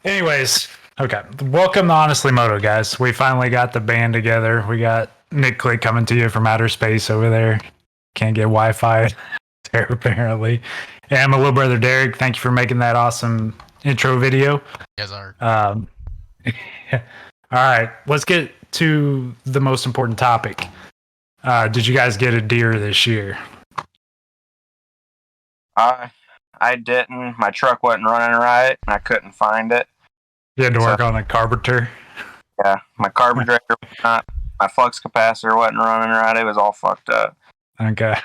Anyways, okay. Welcome to Honestly Moto, guys. We finally got the band together. We got Nick Click coming to you from outer space over there. Can't get Wi-Fi there apparently. And my little brother Derek. Thank you for making that awesome intro video. Yes, sir. All right, let's get to the most important topic. Did you guys get a deer this year? I didn't. My truck wasn't running right, and I couldn't find it. You had to work on the carburetor? Yeah, my carburetor was not. My flux capacitor wasn't running right. It was all fucked up. Okay.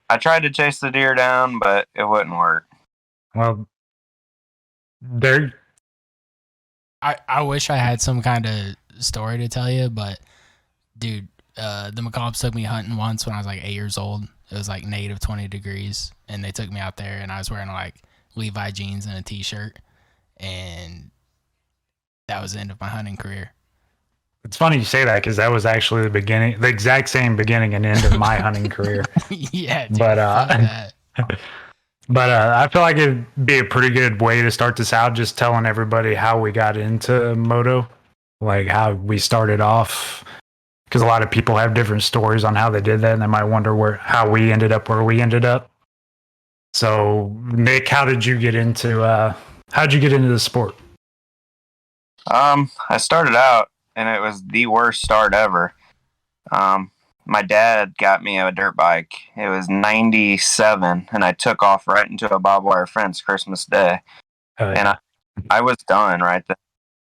I tried to chase the deer down, but it wouldn't work. Well, there. I wish I had some kind of story to tell you, but dude, the McCombs took me hunting once when I was like 8 years old. It was like negative 20 degrees, and they took me out there, and I was wearing like Levi jeans and a t-shirt, and that was the end of my hunting career. It's funny you say that because that was actually the exact same beginning and end of my hunting career. Yeah, dude, but I feel like it'd be a pretty good way to start this out, just telling everybody how we got into moto, like how we started off, because a lot of people have different stories on how they did that, and they might wonder how we ended up where we ended up. So, Nick, how did you get into the sport? I started out, and it was the worst start ever. My dad got me a dirt bike. It was 97, and I took off right into a barbed wire fence Christmas Day. And I was done right then.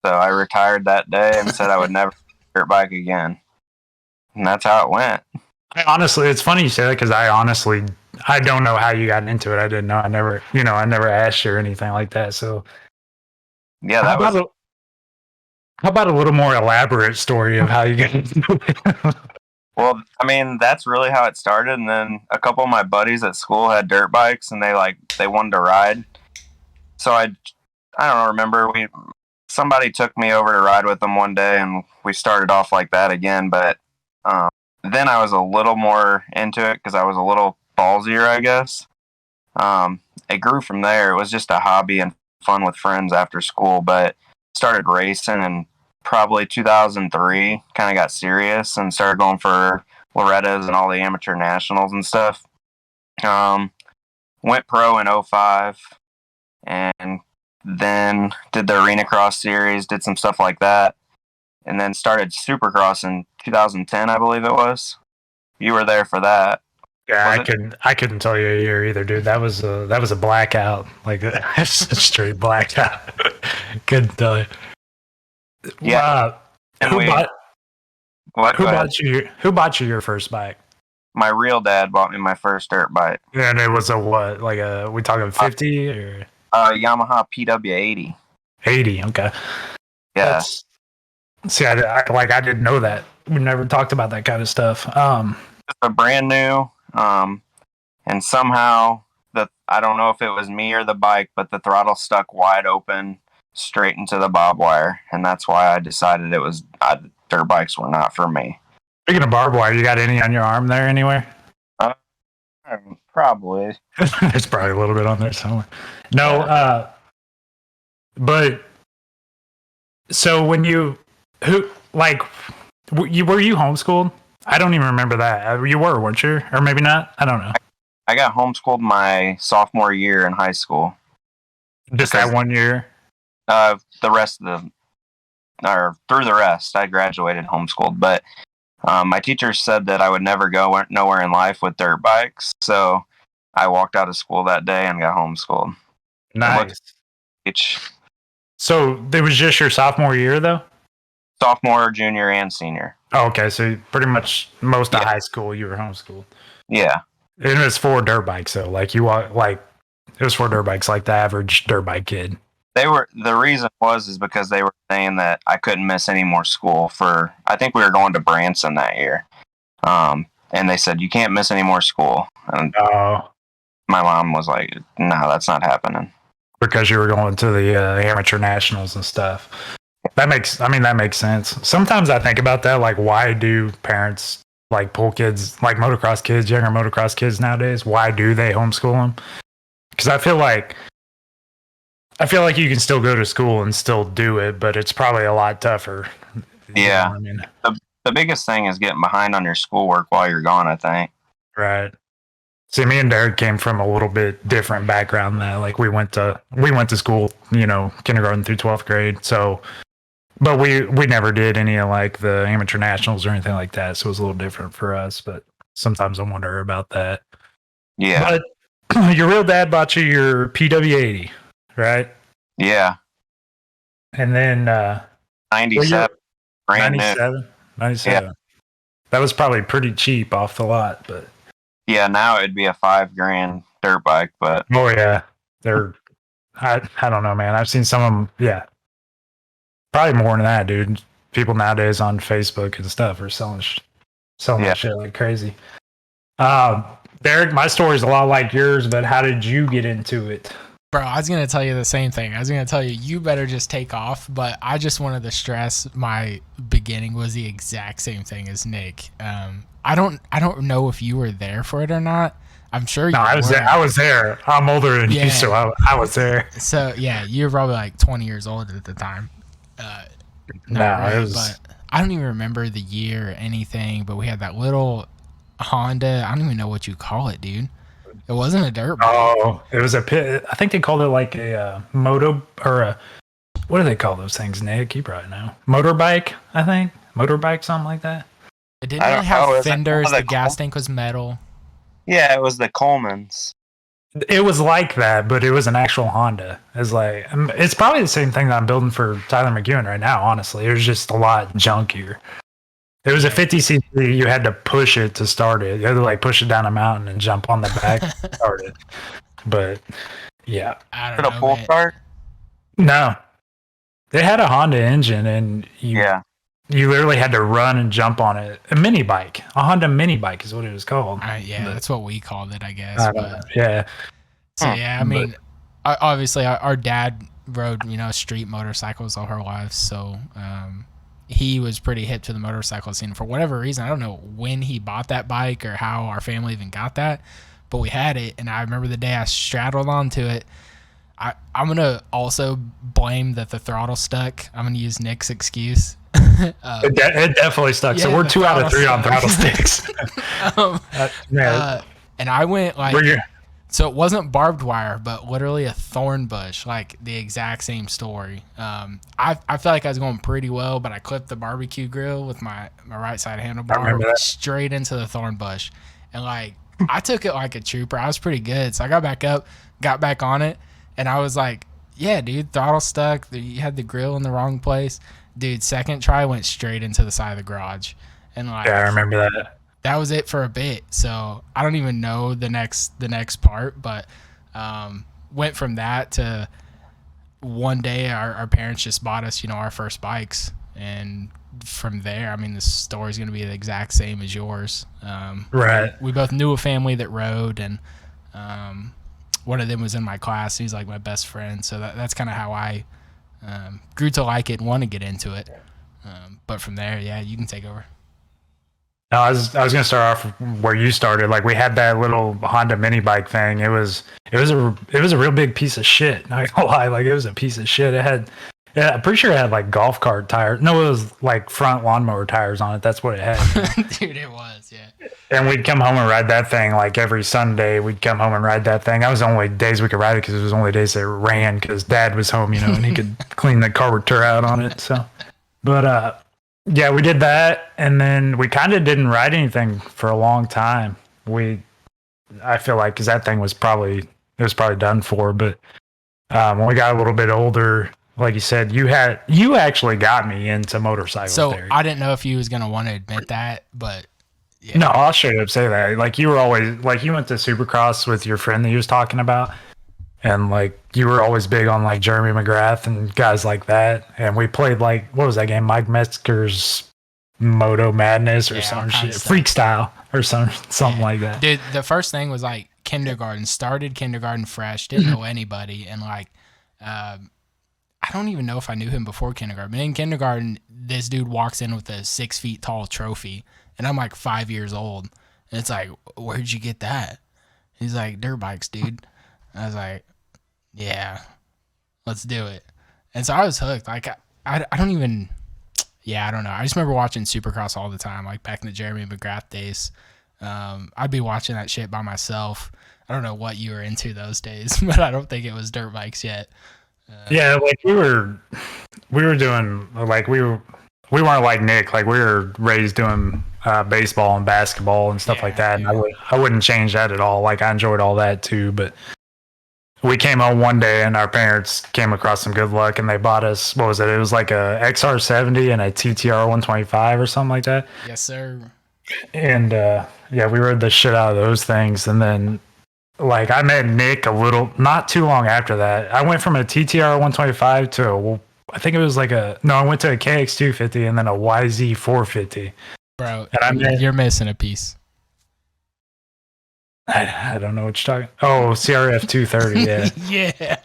So I retired that day and said I would never dirt bike again. And that's how it went. Honestly, it's funny you say that because I don't know how you got into it. I didn't know. I never asked you or anything like that. So yeah, how about a little more elaborate story of how you got into it? Well, I mean, that's really how it started. And then a couple of my buddies at school had dirt bikes, and they wanted to ride. So I don't remember. Somebody took me over to ride with them one day, and we started off like that again. But then I was a little more into it because I was a little ballsier, I guess. It grew from there. It was just a hobby and fun with friends after school, but started racing in probably 2003, kind of got serious and started going for Loretta's and all the amateur nationals and stuff. Went pro in 05 and then did the Arena Cross series, did some stuff like that, and then started Supercross in 2010, I believe it was. You were there for that. Yeah, I couldn't tell you a year either, dude. That was a blackout, like a straight blackout. Couldn't tell you. Yeah. Who bought you your first bike? My real dad bought me my first dirt bike. And it was a what? Like we talking 50 or Yamaha PW80. 80, okay. Yeah. See, I didn't know that. We never talked about that kind of stuff. It's a brand new, and somehow I don't know if it was me or the bike, but the throttle stuck wide open straight into the barbed wire, and that's why I decided dirt bikes were not for me. Speaking of barbed wire, you got any on your arm there anywhere? Probably. There's probably a little bit on there somewhere. No, but so when were you homeschooled? I don't even remember that. You were, weren't you? Or maybe not? I don't know. I got homeschooled my sophomore year in high school. Just that 1 year? Through the rest, I graduated homeschooled. But my teacher said that I would never go nowhere in life with dirt bikes. So I walked out of school that day and got homeschooled. Nice. So it was just your sophomore year, though? Sophomore, junior, and senior. Oh, okay. So pretty much most of high school, you were homeschooled. Yeah. And it was for dirt bikes, though. It was for dirt bikes, like the average dirt bike kid. The reason is because they were saying that I couldn't miss any more school I think we were going to Branson that year. And they said, you can't miss any more school. And my mom was like, no, that's not happening. Because you were going to the amateur nationals and stuff. That makes sense. Sometimes I think about that, like, why do parents pull kids, like motocross kids, younger motocross kids nowadays? Why do they homeschool them? Because I feel like I feel like you can still go to school and still do it, but it's probably a lot tougher. Yeah. I mean, The biggest thing is getting behind on your schoolwork while you're gone, I think. right. See, me and Derek came from a little bit different background. That like we went to school, kindergarten through 12th grade. So, but we never did any of like the amateur nationals or anything like that. So it was a little different for us. But sometimes I wonder about that. Yeah. But your real dad bought you your PW80, right? Yeah. And then 97. Brand new. 97. 97. Yeah. That was probably pretty cheap off the lot, but yeah, now it'd be a $5,000 dirt bike, but oh yeah, they're I don't know, man. I've seen some of them. Yeah, probably more than that, dude. People nowadays on Facebook and stuff are selling that shit like crazy. Derek, my story's a lot like yours, but how did you get into it? Bro, I was going to tell you the same thing. I was going to tell you, you better just take off. But I just wanted to stress my beginning was the exact same thing as Nick. I don't know if you were there for it or not. I'm sure you were. I was there. I'm older than you, so I was there. So, yeah, you were probably like 20 years old at the time. But I don't even remember the year or anything. But we had that little Honda. I don't even know what you call it, dude. It wasn't a dirt bike. Oh, it was a pit. I think they called it like a moto or a, what do they call those things, Nick? You probably know. Motorbike, I think. Motorbike, something like that. It didn't really have fenders. The gas tank was metal. Yeah, it was the Coleman's. It was like that, but it was an actual Honda. It's probably the same thing that I'm building for Tyler McEwen right now, honestly. It was just a lot junkier. It was a 50cc. You had to push it to start it. You had to like push it down a mountain and jump on the back to start it. But yeah, I don't know. A pull start? No, it had a Honda engine, and you literally had to run and jump on it. A mini bike, a Honda mini bike is what it was called. That's what we called it, I guess. Yeah. So yeah, I mean, obviously our dad rode street motorcycles all her life, so. He was pretty hip to the motorcycle scene for whatever reason. I don't know when he bought that bike or how our family even got that, but we had it. And I remember the day I straddled onto it. I'm going to also blame that the throttle stuck. I'm going to use Nick's excuse. It definitely stuck. Yeah, so we're 2 out of 3 on throttle sticks. And I went like... So it wasn't barbed wire, but literally a thorn bush, like the exact same story. I felt like I was going pretty well, but I clipped the barbecue grill with my right side handlebar straight into the thorn bush. And like, I took it like a trooper. I was pretty good. So I got back up, got back on it, and I was like, yeah, dude, throttle stuck. You had the grill in the wrong place. Dude, second try went straight into the side of the garage. And like, yeah, I remember that. That was it for a bit. So I don't even know the next part, but went from that to one day our parents just bought us, our first bikes. And from there, I mean, the story's going to be the exact same as yours. Right. We both knew a family that rode, and one of them was in my class. He's like my best friend. So that's kind of how I grew to like it and want to get into it. But from there, yeah, you can take over. No, I was going to start off where you started. Like we had that little Honda mini bike thing. It was a real big piece of shit. Not gonna lie, like it was a piece of shit. I'm pretty sure it had like golf cart tires. No, it was like front lawnmower tires on it. That's what it had. Dude, it was, yeah. And we'd come home and ride that thing like every Sunday. We'd come home and ride that thing. That was the only days we could ride it because it was the only days that it ran because Dad was home, and he could clean the carburetor out on it. So, but yeah, we did that, and then we kind of didn't ride anything for a long time. I feel like because that thing was probably done for. But when we got a little bit older, like you said, you actually got me into motorcycles. So I didn't know if you was gonna want to admit that, but yeah. No, I'll straight up say that. Like you were always like you went to Supercross with your friend that you was talking about. And like you were always big on like Jeremy McGrath and guys like that. And we played like, what was that game? Mike Metzger's Moto Madness or some shit. Freak Style or something like that. Dude, the first thing was like kindergarten. Started kindergarten fresh. Didn't know anybody. And like, I don't even know if I knew him before kindergarten. But in kindergarten, this dude walks in with a 6 feet tall trophy. And I'm like 5 years old. And it's like, where'd you get that? He's like, dirt bikes, dude. I was like, yeah. Let's do it. And so I was hooked. Like I don't even. Yeah, I don't know. I just remember watching Supercross all the time, like back in the Jeremy McGrath days. I'd be watching that shit by myself. I don't know what you were into those days, but I don't think it was dirt bikes yet. Yeah, like we were doing like we weren't like Nick. Like we were raised doing baseball and basketball and stuff like that. And I wouldn't change that at all. Like I enjoyed all that too, but we came home one day and our parents came across some good luck and they bought us, what was it? It was like a XR70 and a TTR 125 or something like that. Yes, sir. And yeah, we rode the shit out of those things. And then like I met Nick not too long after that. I went from a TTR 125 to I think it was like I went to a KX 250 and then a YZ 450. Bro, you're missing a piece. I don't know what you're talking. Oh, CRF 230, yeah.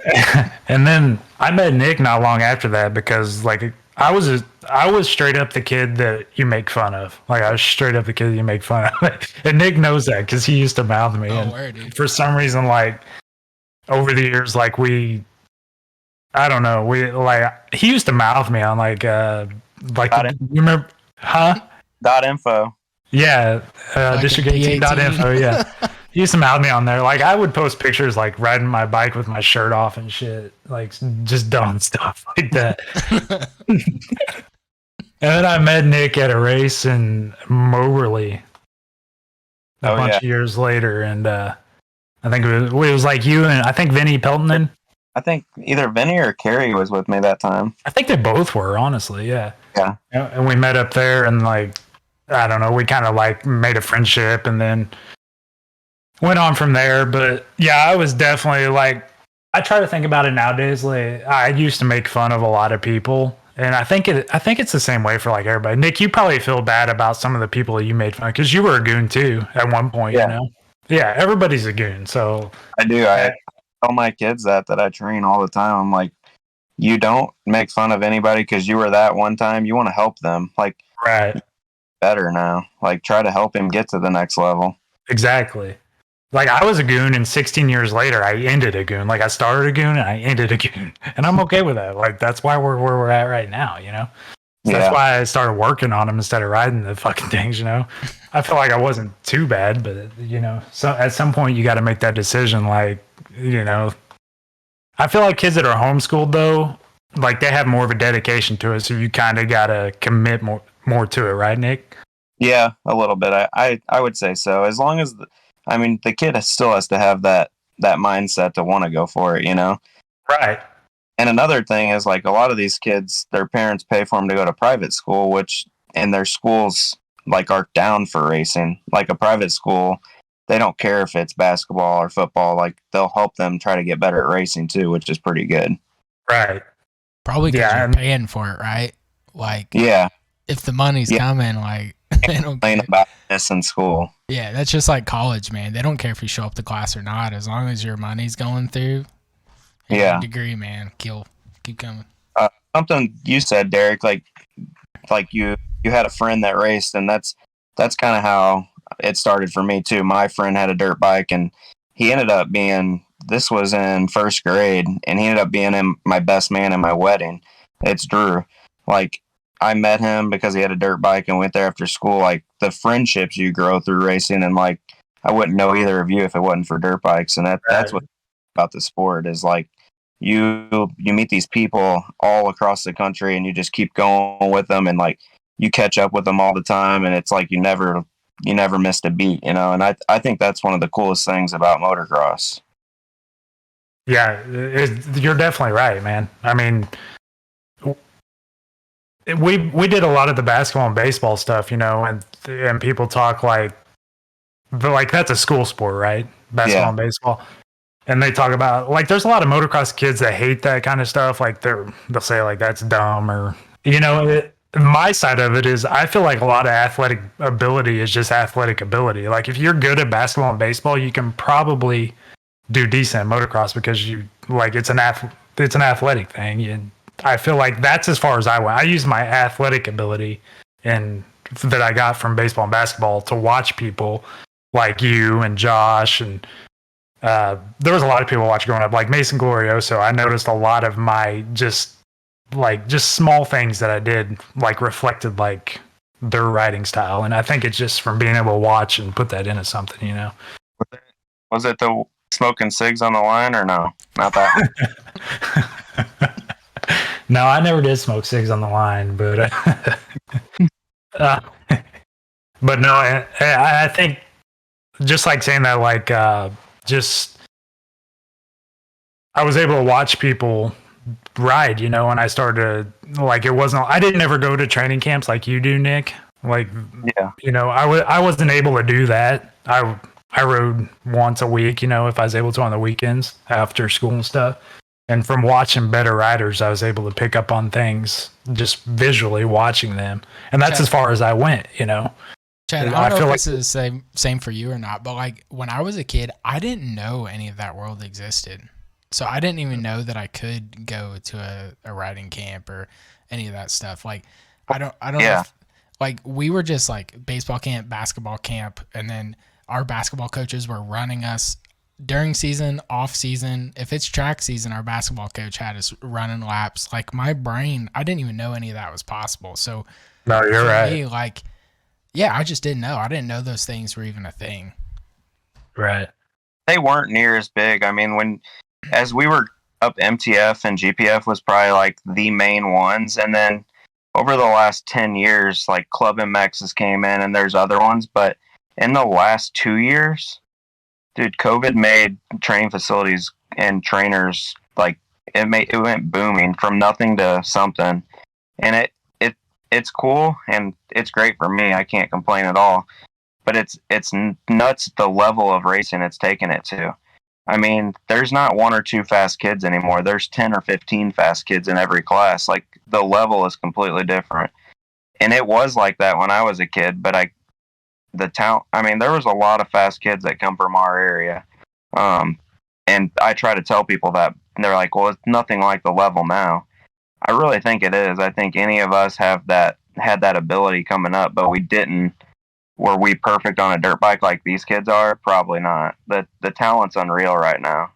Yeah. And then I met Nick not long after that because like I was straight up the kid that you make fun of. Like I was straight up the kid you make fun of. And Nick knows that because he used to mouth me. And for some reason, like over the years, like I don't know, he used to mouth me on like you remember, huh? .info. Yeah, district18.info, yeah. He used to mouth me on there. Like, I would post pictures, like, riding my bike with my shirt off and shit. Like, just dumb stuff like that. And then I met Nick at a race in Moberly a bunch of years later. And I think it was like you and I think Vinny Peltonen. I think either Vinny or Kerry was with me that time. I think they both were, honestly, yeah. Yeah. And we met up there and, like, I don't know, we kind of like made a friendship and then went on from there. But yeah, I was definitely like, I try to think about it nowadays. Like I used to make fun of a lot of people, and I think it's the same way for like everybody. Nick, you probably feel bad about some of the people you made fun of because you were a goon too at one point. Yeah. You know, yeah, everybody's a goon. So I do. I tell my kids that I train all the time. I'm like, you don't make fun of anybody because you were that one time. You want to help them. Like, right. Better now. Like try to help him get to the next level. Exactly. Like I was a goon and 16 years later I ended a goon. Like I started a goon and I ended a goon. And I'm okay with that. Like that's why we're where we're at right now, you know? So that's why I started working on them instead of riding the fucking things, you know? I feel like I wasn't too bad, but you know, so at some point you got to make that decision. Like, you know, I feel like kids that are homeschooled though, like they have more of a dedication to it. So you kind of got to commit more to it, right, Nick? Yeah, a little bit. I would say so. As long as, the kid still has to have that mindset to want to go for it, you know? Right. And another thing is, like, a lot of these kids, their parents pay for them to go to private school, and their schools, like, are down for racing. Like, a private school, they don't care if it's basketball or football. Like, they'll help them try to get better at racing, too, which is pretty good. Right. Probably because you're paying for it, right? Like, yeah. If the money's coming, like, they don't complain about this in school. Yeah, that's just like college, man. They don't care if you show up to class or not, as long as your money's going through. Your degree, man. Keep coming. Something you said, Derek, like you had a friend that raced, and that's kind of how it started for me too. My friend had a dirt bike, and he ended up being. This was in first grade, and he ended up being my best man in my wedding. It's Drew. Like, I met him because he had a dirt bike and went there after school. Like, the friendships you grow through racing, and like, I wouldn't know either of you if it wasn't for dirt bikes. And that's what about the sport is, like, you meet these people all across the country and you just keep going with them, and like you catch up with them all the time, and it's like you never missed a beat, you know. And I think that's one of the coolest things about motocross. Yeah, you're definitely right, man. I mean, we did a lot of the basketball and baseball stuff, you know, and people talk like that's a school sport, right? Basketball and baseball. And they talk about, like, there's a lot of motocross kids that hate that kind of stuff. Like they'll say like that's dumb, or, you know, my side of it is I feel like a lot of athletic ability is just athletic ability. Like if you're good at basketball and baseball, you can probably do decent at motocross because it's an athletic thing. I feel like that's as far as I went. I used my athletic ability and that I got from baseball and basketball to watch people like you and Josh and there was a lot of people watching growing up, like Mason Glorioso. I noticed a lot of my just small things that I did like reflected like their riding style, and I think it's just from being able to watch and put that into something, you know. Was it the smoking cigs on the line or no? Not that one. No, I never did smoke cigs on the line, but but no, I think just like saying that, like just I was able to watch people ride, you know, and I started like I didn't ever go to training camps like you do, Nick. Like, yeah, you know, I wasn't able to do that. I rode once a week, you know, if I was able to on the weekends after school and stuff. And from watching better riders, I was able to pick up on things just visually watching them, and that's as far as I went, you know. Chad, I don't know if this is the same for you or not, but like when I was a kid, I didn't know any of that world existed. So I didn't even know that I could go to a riding camp or any of that stuff. Like I don't know if, like we were just like baseball camp, basketball camp, and then our basketball coaches were running us during season, off season. If it's track season, our basketball coach had us running laps. Like my brain, I didn't even know any of that was possible. So no, you're right. Me, like, yeah, I just didn't know. I didn't know those things were even a thing. Right. They weren't near as big. I mean, as we were up, MTF and GPF was probably like the main ones, and then over the last 10 years, like Club MXs came in, and there's other ones, but in the last 2 years, dude, COVID made training facilities and trainers like it went booming from nothing to something, and it's cool and it's great for me. I can't complain at all, but it's nuts the level of racing it's taken it to. I mean, there's not 1 or 2 fast kids anymore. There's 10 or 15 fast kids in every class. Like the level is completely different, and it was like that when I was a kid. But there was a lot of fast kids that come from our area. And I try to tell people that, and they're like, well, it's nothing like the level now. I really think it is. I think any of us had that ability coming up, but we didn't. Were we perfect on a dirt bike like these kids are? Probably not. The talent's unreal right now.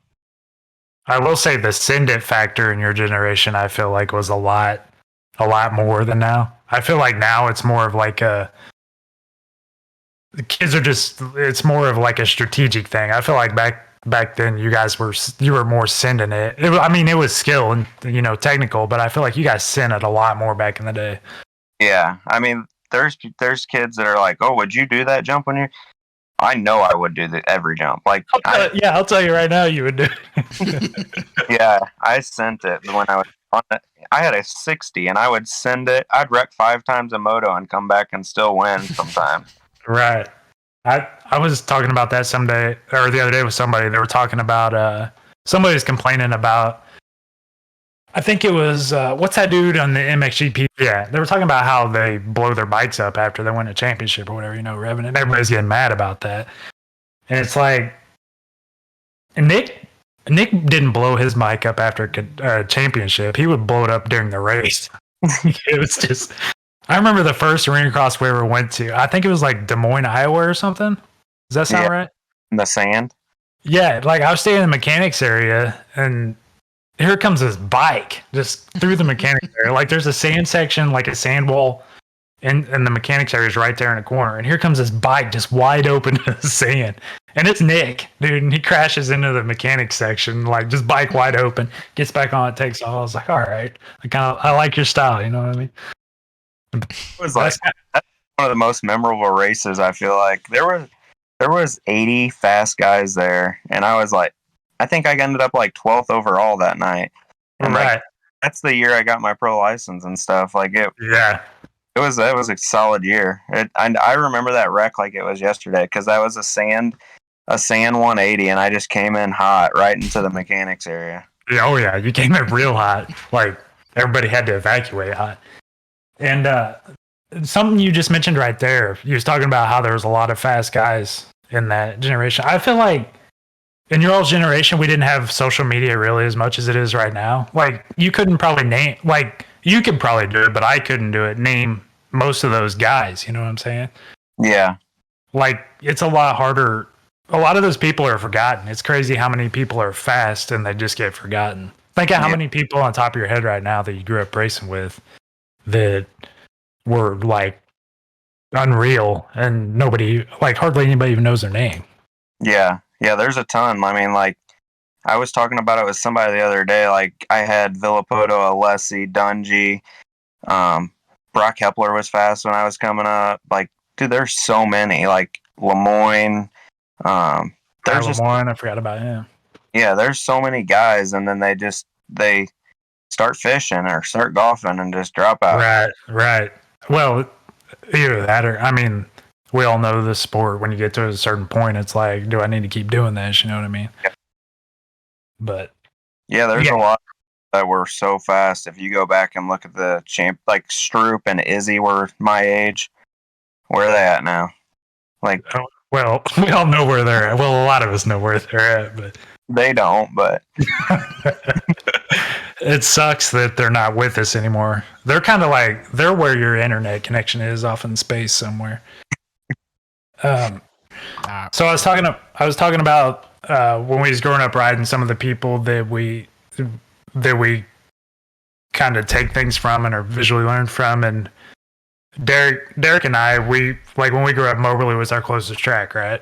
I will say the send it factor in your generation, I feel like, was a lot more than now. I feel like now it's more of like the kids are it's more of like a strategic thing. I feel like back then you were more sending it. It was skill and, you know, technical, but I feel like you guys sent it a lot more back in the day. Yeah, I mean, there's kids that are like, oh, would you do that jump when you? I know I would do every jump. Like, I'll tell you right now, you would do. Yeah, I sent it when I was on it. I had a 60, and I would send it. I'd wreck 5 times a moto and come back and still win sometimes. Right. I was talking about that the other day with somebody. They were talking about somebody was complaining about, I think it was what's that dude on the MXGP? Yeah, they were talking about how they blow their bikes up after they win a championship or whatever, you know, revving, and everybody's getting mad about that. And it's like, and Nick didn't blow his bike up after a championship. He would blow it up during the race. It was just, I remember the first arena cross we ever went to. I think it was like Des Moines, Iowa or something. Does that sound right? In the sand? Yeah, like I was staying in the mechanics area, and here comes this bike just through the mechanics area. Like there's a sand section, like a sand wall, and the mechanics area is right there in the corner. And here comes this bike just wide open to the sand. And it's Nick, dude, and he crashes into the mechanics section, like just bike wide open, gets back on, it takes off. I was like, all right, I like your style, you know what I mean? It was like that's one of the most memorable races. I feel like there was 80 fast guys there, and I was like, I think I ended up like 12th overall that night. And right. Like, that's the year I got my pro license and stuff. Like it was a solid year. I remember that wreck like it was yesterday, because that was a sand 180, and I just came in hot right into the mechanics area. Yeah, oh yeah, you came in real hot. Like everybody had to evacuate hot. And something you just mentioned right there, you was talking about how there was a lot of fast guys in that generation. I feel like in your all's generation, we didn't have social media really as much as it is right now. Like you couldn't probably you could probably do it, but I couldn't do it. Name most of those guys, you know what I'm saying? Yeah. Like it's a lot harder a lot of those people are forgotten. It's crazy how many people are fast and they just get forgotten. Think of how many people on top of your head right now that you grew up racing with that were like unreal and nobody, like hardly anybody even knows their name. Yeah, there's a ton. I mean, like, I was talking about it with somebody the other day. Like, I had Villapoto, Alessi, Dungy, Brock Hepler was fast when I was coming up. Like, dude, there's so many. Like, Lemoyne. There's just Lemoyne, I forgot about him. Yeah, there's so many guys, and then they start fishing or start golfing and just drop out. Right. Well, either that or, I mean, we all know the sport. When you get to a certain point, it's like, do I need to keep doing this? You know what I mean? Yeah. But yeah, there's a lot that were so fast. If you go back and look at the champ, like Stroop and Izzy were my age. Where are they at now? Like, well, we all know where they're at. Well, a lot of us know where they're at, but they don't. But it sucks that they're not with us anymore. They're kind of like they're where your internet connection is, off in space somewhere. So I was talking about when we was growing up riding, some of the people that we kind of take things from and are visually learned from, and Derek and I, we like when we grew up, Moberly was our closest track, right?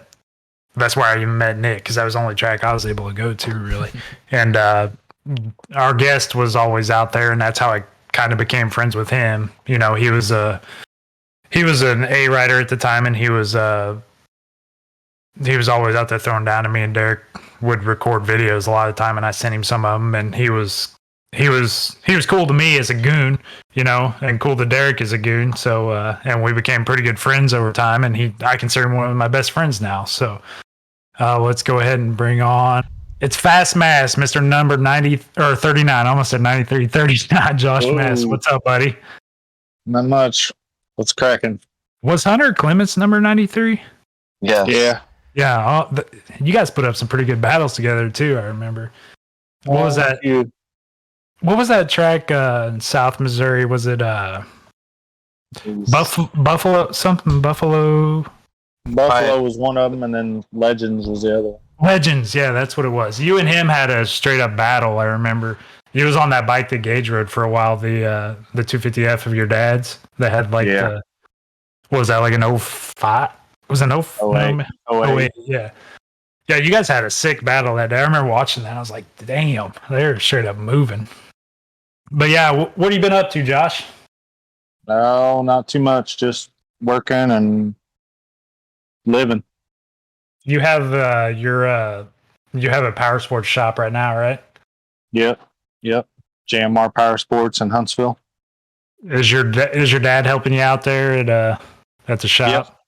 That's where I even met Nick, because that was the only track I was able to go to, really. And our guest was always out there, and that's how I kind of became friends with him. You know, he was an A rider at the time, and he was always out there throwing down. And me and Derek would record videos a lot of the time, and I sent him some of them, and he was cool to me as a goon, you know, and cool to Derek as a goon. So and we became pretty good friends over time, and I consider him one of my best friends now. So let's go ahead and bring on. It's Fast Mast, Mr. Number 90 or 39. I almost said 93, 39. Josh Mast. What's up, buddy? Not much. What's cracking? Was Hunter Clements number 93? Yeah. Yeah. You guys put up some pretty good battles together too, I remember. What was that? What was that track in South Missouri? Was it Buffalo something? Buffalo was one of them, and then Legends was the other one. Legends, yeah, that's what it was. You and him had a straight up battle, I remember. He was on that bike that Gage rode for a while, the 250F of your dad's that had like what was that, like an 05? Was it an 08? 08, yeah. Yeah, you guys had a sick battle that day. I remember watching that. I was like, damn, they're straight up moving. But yeah, what have you been up to, Josh? No, not too much. Just working and living. You have you have a power sports shop right now, right? Yep. JMR Power Sports in Huntsville. Is your dad helping you out there at the shop?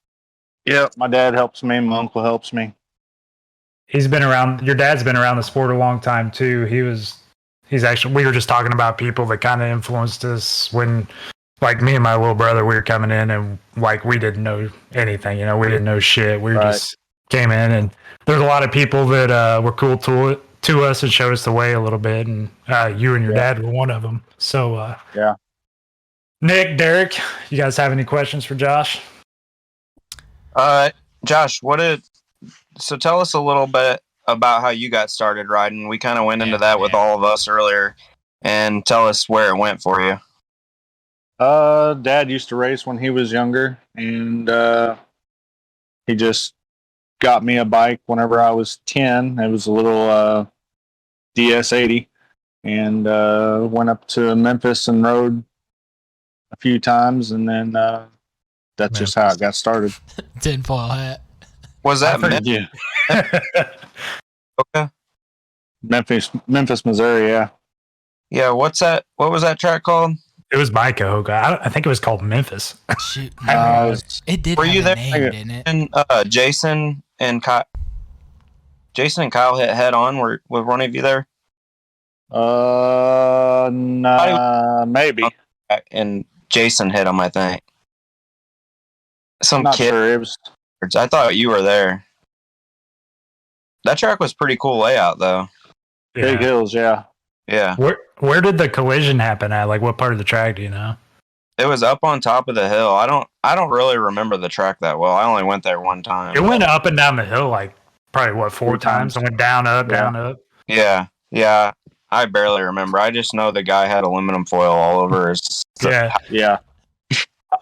Yep. My dad helps me. My uncle helps me. He's been around. Your dad's been around the sport a long time too. He's actually. We were just talking about people that kind of influenced us when, like me and my little brother, we were coming in and like we didn't know anything. You know, we didn't know shit. We just came in, and there's a lot of people that were cool to us and showed us the way a little bit. And you and your dad were one of them. So Nick, Derek, you guys have any questions for Josh? Josh, so tell us a little bit about how you got started riding. We kind of went into that with all of us earlier, and tell us where it went for you. Dad used to race when he was younger, and he just got me a bike whenever I was 10. It was a little DS80, and went up to Memphis and rode a few times, and then that's just how it got started. Tinfoil hat. Was that Yeah. Okay. Memphis, Missouri, yeah. Yeah, what was that track called? It was Micah. I think it was called Memphis. Shoot. It did Were have you a there? name, didn't it? And Jason and Kyle hit head on. Were one of you there? Nah, maybe. And Jason hit him, I think. Some Not kid. sure. It was. I thought you were there. That track was pretty cool layout, though. Big hills, yeah. Yeah. Where did the collision happen at? Like, what part of the track do you know? It was up on top of the hill. I don't really remember the track that well. I only went there one time. It went up and down the hill like probably what, 4 3 times, times. and went down, up, Yeah. down, up. Yeah. I barely remember. I just know the guy had aluminum foil all over his. Yeah.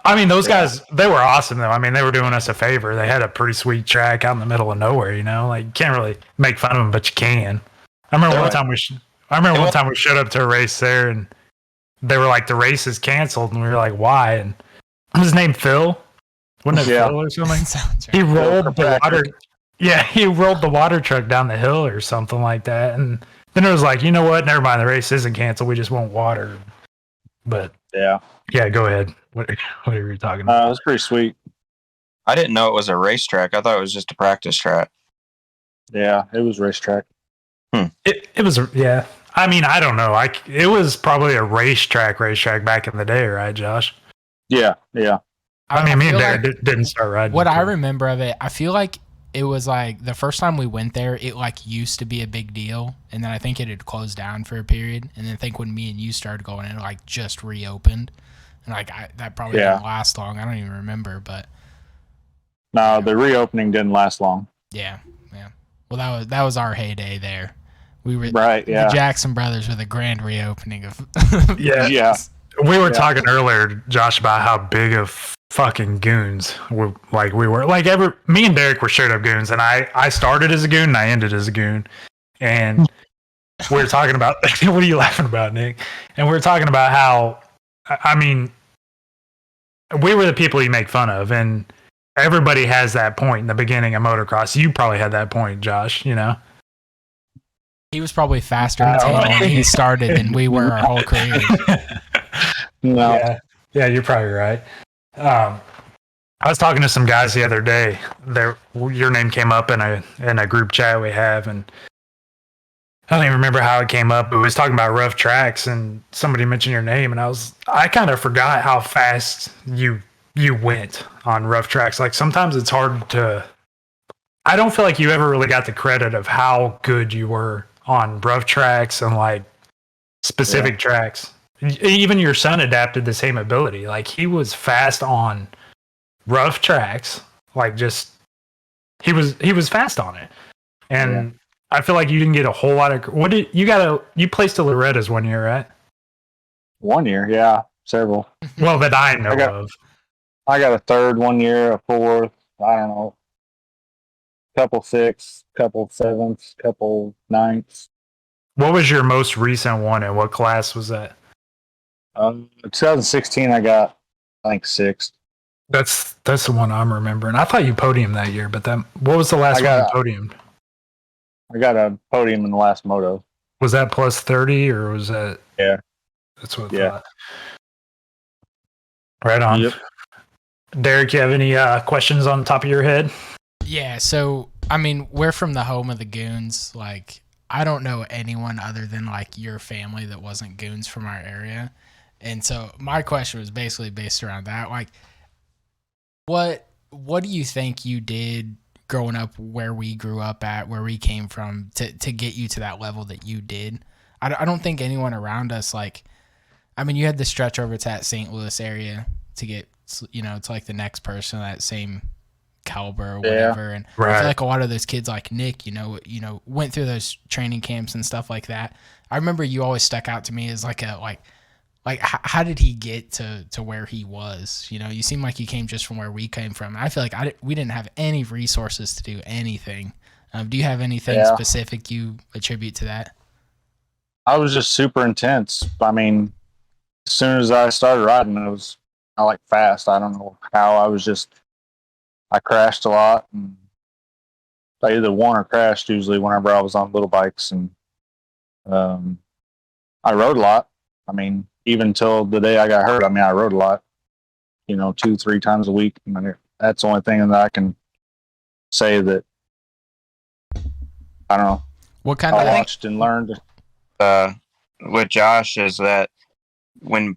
I mean, those Yeah. guys, they were awesome though. I mean, they were doing us a favor. They had a pretty sweet track out in the middle of nowhere. You know, like you can't really make fun of them, but you can. I remember one time we showed up to a race there, and they were like, the race is canceled, and we were like, why? And was his name Phil? Wasn't it Yeah. Phil or something? Sounds He right. rolled the Kirkpatrick. water. Yeah, he rolled the water truck down the hill or something like that. And then it was like, you know what? Never mind. The race isn't canceled. We just want water. But Yeah. yeah, go ahead. Whatever you're talking about. It was pretty sweet. I didn't know it was a racetrack. I thought it was just a practice track. Yeah, it was racetrack. It was, yeah. I mean, I don't know. It was probably a racetrack back in the day, right, Josh? Yeah. I mean, me and feel Derek like didn't start riding. what I until- remember of it, I feel like it was like the first time we went there, it like used to be a big deal, and then I think it had closed down for a period, and then I think when me and you started going, it like just reopened, and like that probably Yeah. didn't last long. I don't even remember, but No, the reopening didn't last long. yeah. Well, that was our heyday there. We were Right. Yeah. the Jackson brothers with a grand reopening of Yeah. We were Yeah. talking earlier, Josh, about how big of fucking goons we were. Like me and Derek were straight up goons, and I started as a goon and I ended as a goon. And we were talking about what are you laughing about, Nick? And we were talking about how, I mean, we were the people you make fun of, and everybody has that point in the beginning of motocross. You probably had that point, Josh, you know? He was probably faster in 10 when he started than we were our whole career. No. Yeah, you're probably right. I was talking to some guys the other day. Your name came up in a group chat we have, and I don't even remember how it came up. But we was talking about rough tracks, and somebody mentioned your name, and I kind of forgot how fast you went on rough tracks. Like sometimes it's hard to. I don't feel like you ever really got the credit of how good you were on rough tracks and like specific tracks. Even your son adapted the same ability. Like he was fast on rough tracks. Like just he was fast on it. And I feel like you didn't get a whole lot of you placed to Loretta's 1 year, right? 1 year. Yeah. Several. Well, that I know of. I got a third 1 year, a fourth. I don't know. Couple sixths, couple sevenths, couple ninths. What was your most recent one and what class was that? 2016, I got, I think, sixth. That's the one I'm remembering. I thought you podiumed that year, but what was the last one you podiumed? I got a podium in the last moto. Was that plus 30 or was that? Yeah. That's what I thought. Right on. Yep. Derek, you have any questions on the top of your head? Yeah, so I mean, we're from the home of the goons. Like, I don't know anyone other than like your family that wasn't goons from our area. And so my question was basically based around that. Like, what do you think you did growing up where we grew up at, where we came from, to get you to that level that you did? I don't think anyone around us, like, I mean, you had the stretch over to that St. Louis area to get, you know, to like the next person of that same caliber or whatever. And I feel like a lot of those kids like Nick, you know, went through those training camps and stuff like that. I remember you always stuck out to me as like how did he get to where he was? You know, you seem like you came just from where we came from. I feel like we didn't have any resources to do anything. Do you have anything specific you attribute to that? I was just super intense. I mean, as soon as I started riding, I like fast. I don't know how. I crashed a lot, and I either won or crashed usually whenever I was on little bikes, and I rode a lot. I mean, even till the day I got hurt, I mean, I rode a lot, 2-3 times a week. I mean, that's the only thing that I can say that, I don't know. What kind I watched and learned. With Josh is that when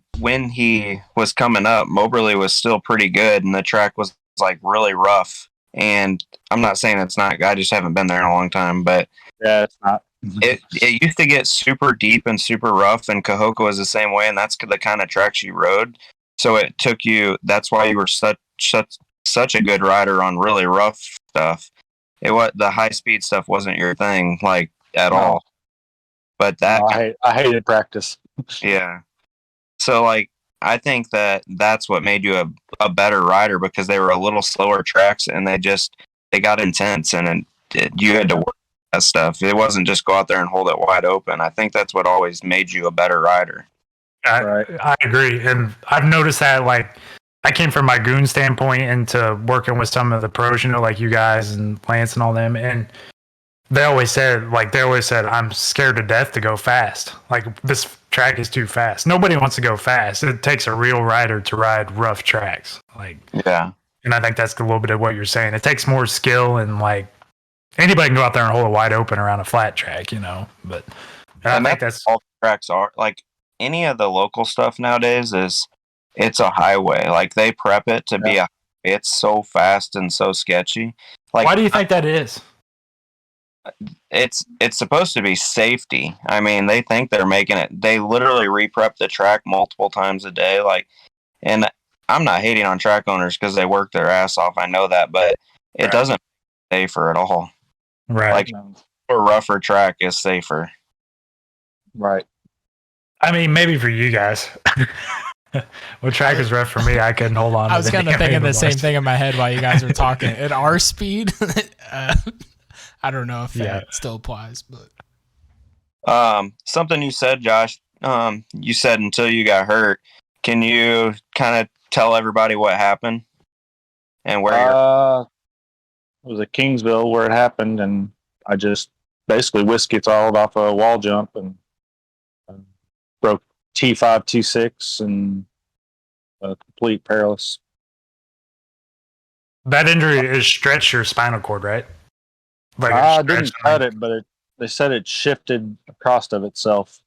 he was coming up, Moberly was still pretty good, and the track was like really rough. And I'm not saying it's not. I just haven't been there in a long time, but yeah, it's not. It used to get super deep and super rough, and Cahokia was the same way, and that's the kind of tracks you rode. So it took you. That's why you were such a good rider on really rough stuff. the high speed stuff wasn't your thing, like at No. all. But that, I hated practice. yeah. So like, I think that's what made you a better rider, because they were a little slower tracks and they got intense, and you had to work that stuff. It wasn't just go out there and hold it wide open. I think that's what always made you a better rider. I agree, and I've noticed that. Like, I came from my goon standpoint into working with some of the pros, like you guys and Lance and all them, and they always said, I'm scared to death to go fast. Like, this track is too fast. Nobody wants to go fast. It takes a real rider to ride rough tracks. Like, yeah. And I think that's a little bit of what you're saying. It takes more skill, and like anybody can go out there and hold it wide open around a flat track, But I think that's all tracks are. Like, any of the local stuff nowadays it's a highway. Like, they prep it to be it's so fast and so sketchy. Like, why do you think that is? It's supposed to be safety. I mean, they think they're making it. They literally re-prep the track multiple times a day. Like, and I'm not hating on track owners because they work their ass off. I know that, but it doesn't make it safer at all. Right. Like, a rougher track is safer. Right. I mean, maybe for you guys. What track is rough for me? I couldn't hold on. I was kind of thinking the same thing in my head while you guys were talking. At our speed, I don't know if that still applies, but something you said, Josh. You said until you got hurt. Can you kind of tell everybody what happened and where you're? It was at Kingsville where it happened, and I just basically whiskey throttled off a wall jump and broke T5, T6, and a complete paralysis. That injury is stretched your spinal cord, right? Like, I didn't cut it, but they said it shifted across of itself.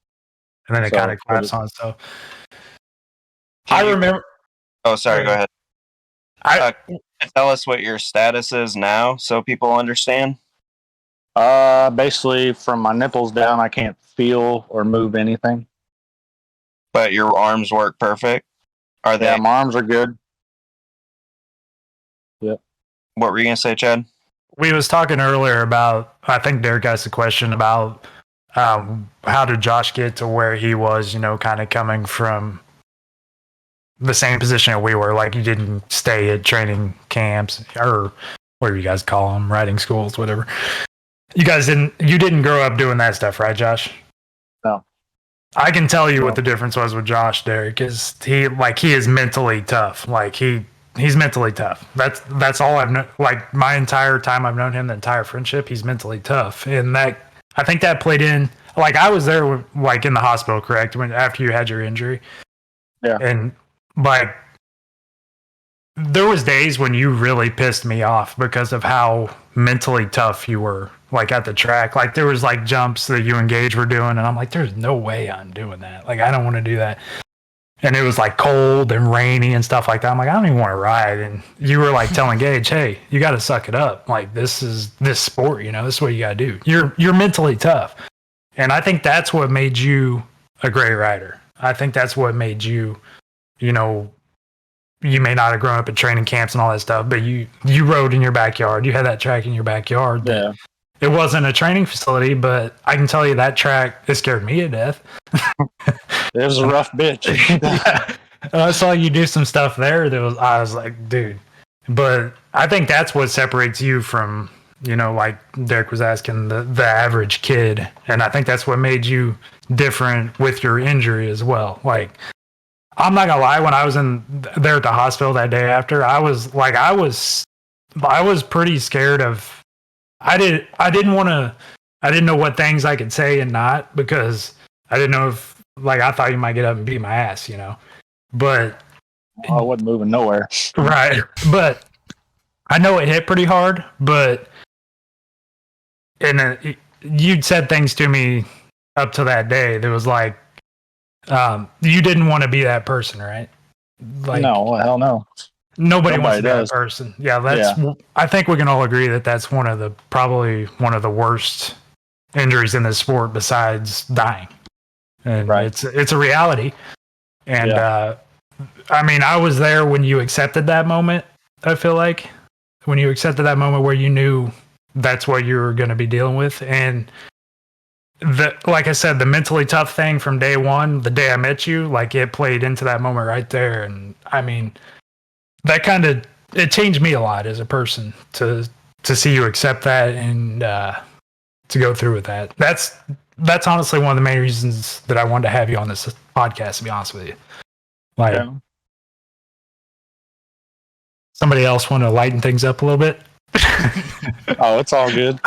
And then it kind of collapsed on itself. I remember. Oh, sorry. Go ahead. Tell us what your status is now, so people understand. Basically, from my nipples down, I can't feel or move anything. But your arms work perfect. Are they? Yeah, my arms are good. Yep. What were you gonna say, Chad? We was talking earlier about. I think Derek asked a question about how did Josh get to where he was? Kind of coming from the same position that we were. Like, you didn't stay at training camps or whatever you guys call them, riding schools, whatever. You guys didn't grow up doing that stuff, right, Josh? No. I can tell you what the difference was with Josh, Derek, is he is mentally tough. Like, he's mentally tough. That's all I've known. Like, my entire time I've known him, the entire friendship, he's mentally tough. And I think that played in. Like, I was there, like, in the hospital, correct? After you had your injury. Yeah. And like, there was days when you really pissed me off because of how mentally tough you were, like, at the track. Like, there was like jumps that you and Gage were doing, and I'm like, there's no way I'm doing that. Like, I don't want to do that. And it was like cold and rainy and stuff like that. I'm like, I don't even want to ride. And you were like telling Gage, hey, you got to suck it up. Like, this is this sport, this is what you got to do. You're mentally tough. And I think that's what made you a great rider. I think that's what made you, you may not have grown up at training camps and all that stuff, but you rode in your backyard. You had that track in your backyard. Yeah. It wasn't a training facility, but I can tell you that track, it scared me to death. It was a rough bitch. Yeah. I saw you do some stuff there I was like, dude. But I think that's what separates you from, like Derek was asking, the average kid. And I think that's what made you different with your injury as well. Like, I'm not gonna lie, when I was there at the hospital that day after, I was pretty scared of. I didn't know what things I could say and not, because I didn't know if, like, I thought you might get up and beat my ass, But I wasn't moving nowhere. Right, but I know it hit pretty hard. But you'd said things to me up to that day that was like, you didn't want to be that person, right? Like, no, hell no. Nobody wants to be that person. Yeah, I think we can all agree that that's probably one of the worst injuries in this sport besides dying. And it's a reality. And I mean, I was there when you accepted that moment. I feel like when you accepted that moment where you knew that's what you're going to be dealing with. And like I said, the mentally tough thing from day one, the day I met you, like it played into that moment right there. And I mean, that kind of, it changed me a lot as a person to see you accept that and to go through with that. That's honestly one of the main reasons that I wanted to have you on this podcast, to be honest with you. Like, Yeah. somebody else want to lighten things up a little bit? Oh, it's all good.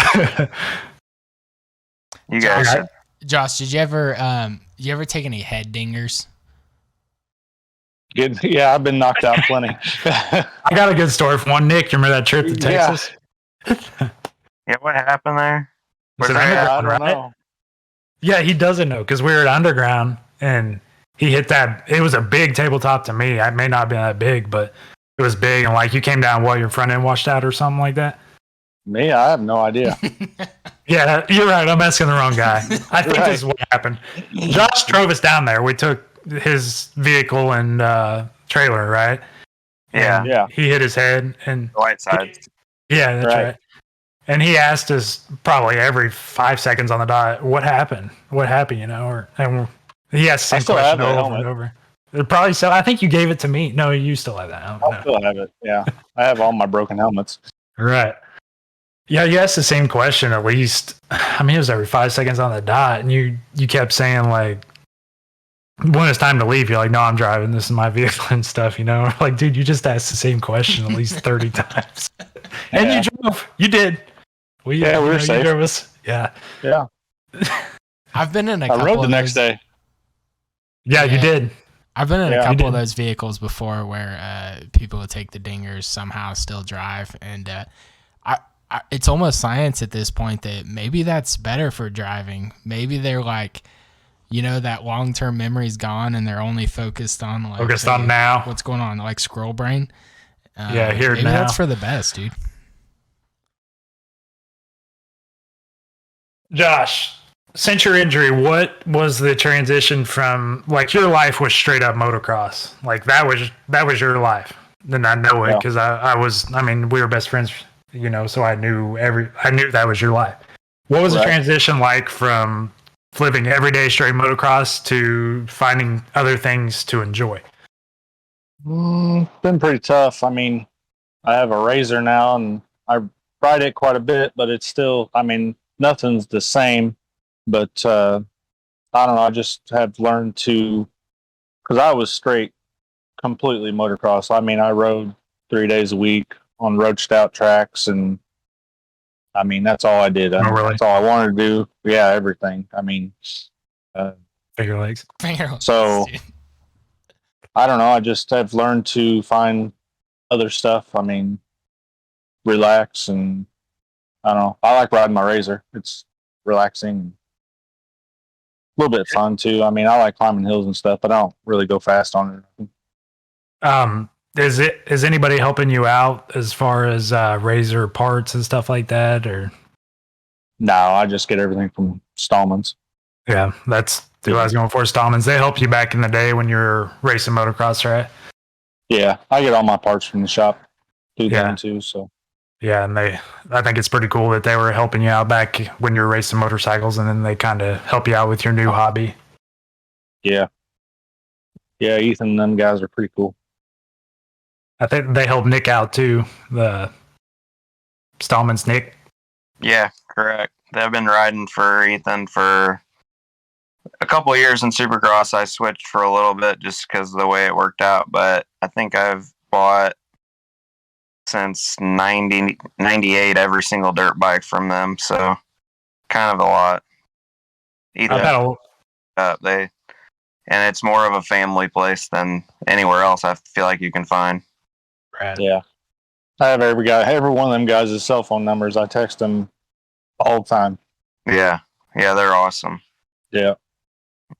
You guys should. Josh, did you ever take any head dingers? Good. Yeah, I've been knocked out plenty. I got a good story for one. Nick, you remember that trip to Texas? Yeah, what happened there? Was it I underground, don't know. Yeah, he doesn't know because we were at underground and he hit that. It was a big tabletop to me. It may not have been that big, but it was big. And like you came down while your front end washed out or something like that. Me, I have no idea. Yeah, you're right. I'm asking the wrong guy. I think Right. this is what happened. Josh drove us down there. We took his vehicle and trailer, right? Yeah, And Yeah. he hit his head and the white side. yeah, that's Right. right. And he asked us probably every 5 seconds on the dot, "What happened? What happened?" You know, and he asked the I same still question have the over and helmet. over. It probably so. I think you gave it to me. No, you still have that. I I don't know. still have it. Yeah, I have all my broken helmets. Right. Yeah, you asked the same question at least. I mean, it was every 5 seconds on the dot, and you kept saying like, when it's time to leave, you're like, "No, I'm driving. This is my vehicle and stuff." You know, we're like, dude, you just asked the same question at least 30 times, and Yeah. you drove. You did. We were safe. You drove us. Yeah. Yeah, I've been in a I couple rode the of next those, day. Yeah, you Yeah. did. I've been in Yeah, a you couple of did. those vehicles before where people would take the dingers, somehow still drive, and it's almost science at this point that maybe that's better for driving. Maybe they're like, that long-term memory's gone and they're only focused on like Focused on now. what's going on, like scroll brain. Yeah, here maybe now. that's for the best, dude. Josh, since your injury, what was the transition from like your life was straight up motocross? Like that was your life. And I know it Yeah. because I mean, we were best friends, so I knew that was your life. What was the Right. transition like from living everyday straight motocross to finding other things to enjoy? Been pretty tough. I mean, I have a Razor now, and I ride it quite a bit, but it's still. I mean, nothing's the same. But I don't know. I just have learned to, because I was straight, completely motocross. I mean, I rode 3 days a week on road stout tracks, and I mean, that's all I did. Oh, really? That's all I wanted to do. Yeah, everything. I mean, Finger legs. So- I don't know. I just have learned to find other stuff. I mean, relax, and I don't know. I like riding my Razor. It's relaxing, a little bit fun too. I mean, I like climbing hills and stuff, but I don't really go fast on it. Is anybody helping you out as far as Razor parts and stuff like that, or? No, I just get everything from Stallman's. Yeah, that's who I was going for. Stallman's. They helped you back in the day when you were racing motocross, right? Yeah, I get all my parts from the shop through Yeah. them too. So Yeah, and I think it's pretty cool that they were helping you out back when you were racing motorcycles, and then they kind of help you out with your new hobby. yeah, Ethan and them guys are pretty cool. I think they helped Nick out too. The Stallman's Nick. Yeah, correct. They've been riding for Ethan for a couple of years in Supercross. I switched for a little bit just because of the way it worked out, but I think I've bought since 98 every single dirt bike from them, so kind of a lot. I've had a And it's more of a family place than anywhere else I feel like you can find. Brad. Yeah, I have every one of them guys' cell phone numbers. I text them all the time. Yeah, they're awesome. Yeah,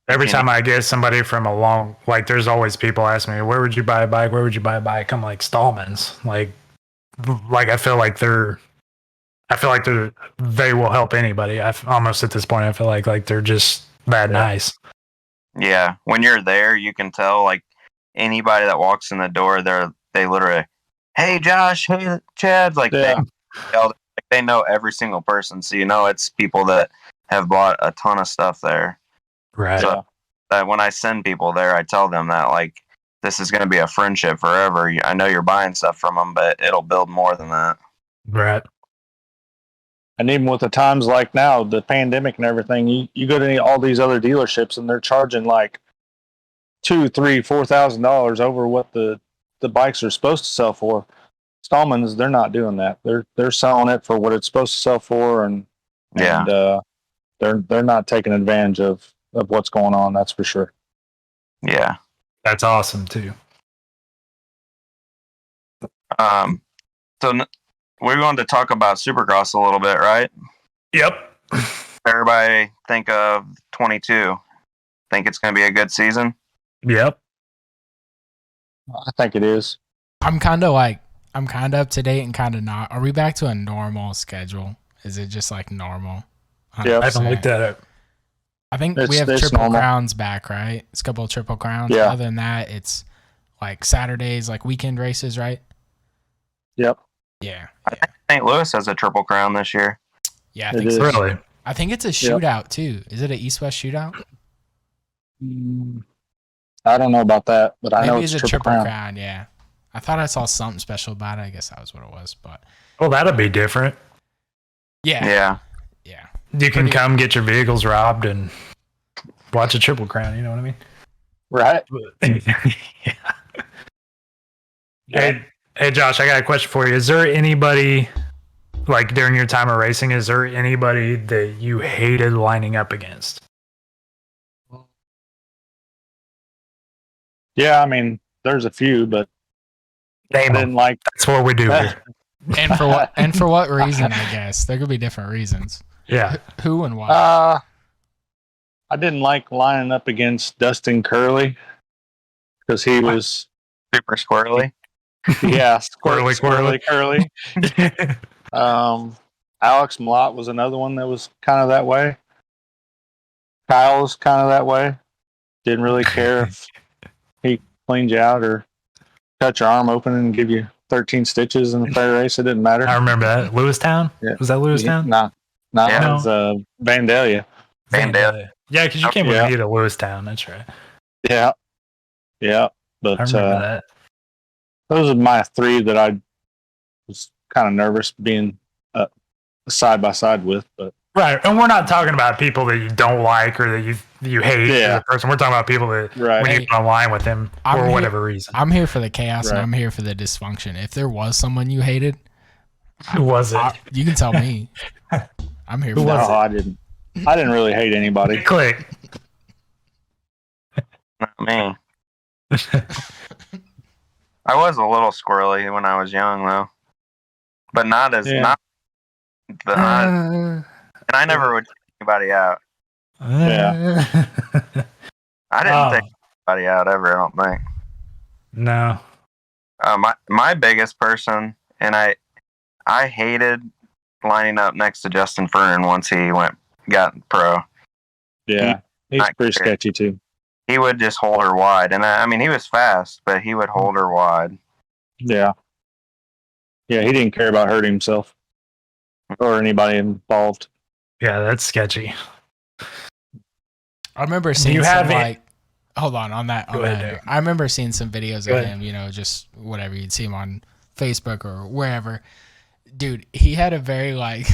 Every time I get somebody from a long, like, there's always people ask me, "Where would you buy a bike? Where would you buy a bike?" I'm like, Stallman's. Like I feel like they will help anybody. Almost at this point, I feel like they're just that nice. Yeah, when you're there, you can tell like anybody that walks in the door, they literally, "Hey Josh, hey Chad," like yeah, they they know every single person, so you know it's people that have bought a ton of stuff there. Right. So that when I send people there, I tell them that like this is going to be a friendship forever. I know you're buying stuff from them, but it'll build more than that. Right. And even with the times like now, the pandemic and everything, you go to all these other dealerships and they're charging like $2,000, $3,000, $4,000 over what the bikes are supposed to sell for. Stallman's, they're not doing that. They're selling it for what it's supposed to sell for, and they're not taking advantage of what's going on. That's for sure. Yeah, that's awesome too. So we're going to talk about Supercross a little bit, right? Yep. Everybody think of 22. Think it's going to be a good season? Yep. I think it is. I'm kind of up to date and kind of not. Are we back to a normal schedule? Is it just like normal? Yeah, I haven't looked at it. I think we have Triple normal. Crowns back, right? It's a couple of Triple Crowns. Yeah. Other than that, it's like Saturdays, like weekend races, right? Yep. Yeah. I think St. Louis has a Triple Crown this year. Yeah, I think so. Really? I think it's a shootout too. Is it an East-West shootout? I don't know about that, but I know Maybe it's it's a Triple Triple Crown. Yeah. I thought I saw something special about it. I guess that was what it was, but Well, that'll be different. yeah. You can come get your vehicles robbed and watch a Triple Crown. You know what I mean? Right. Yeah. Hey, Josh, I got a question for you. Is there anybody, like during your time of racing, is there anybody that you hated lining up against? Yeah, I mean, there's a few, but Name I them. didn't like. That's what we do here. And for what reason, I guess. There could be different reasons. Yeah. Who and why? I didn't like lining up against Dustin Curley because he was Super squirrely. yeah, Squirrely. Curly. Alex Mlott was another one that was kind of that way. Kyle was kind of that way. Didn't really care if he cleaned you out or cut your arm open and give you 13 stitches in the fair race. It didn't matter. I remember that. Lewistown? Yeah. Was that Lewistown? Nah, Yeah. it was Vandalia. Vandalia. Yeah, because you came with Yeah. me to Lewistown. That's right. Yeah. But I remember that. those are my three that I was kind of nervous being side by side with. But Right. And we're not talking about people that you don't like or that you hate as a person. We're talking about people that when you get online with them for whatever reason. I'm here for the chaos and I'm here for the dysfunction. If there was someone you hated, Who was it? You can tell me. I'm here for that. no, I didn't really hate anybody. Click. Not me. I was a little squirrely when I was young, though, but not as and I never would take anybody out. Yeah. I didn't take anybody out ever. I don't think. No. My biggest person, and I hated lining up next to Justin Fern once he got pro. Yeah, he's pretty sketchy too. He would just hold her wide, and I mean he was fast, but he would hold her wide. Yeah, he didn't care about hurting himself or anybody involved. Yeah, that's sketchy. I remember seeing hold on that. I remember seeing some videos of him, just whatever. You'd see him on Facebook or wherever. Dude, he had a very I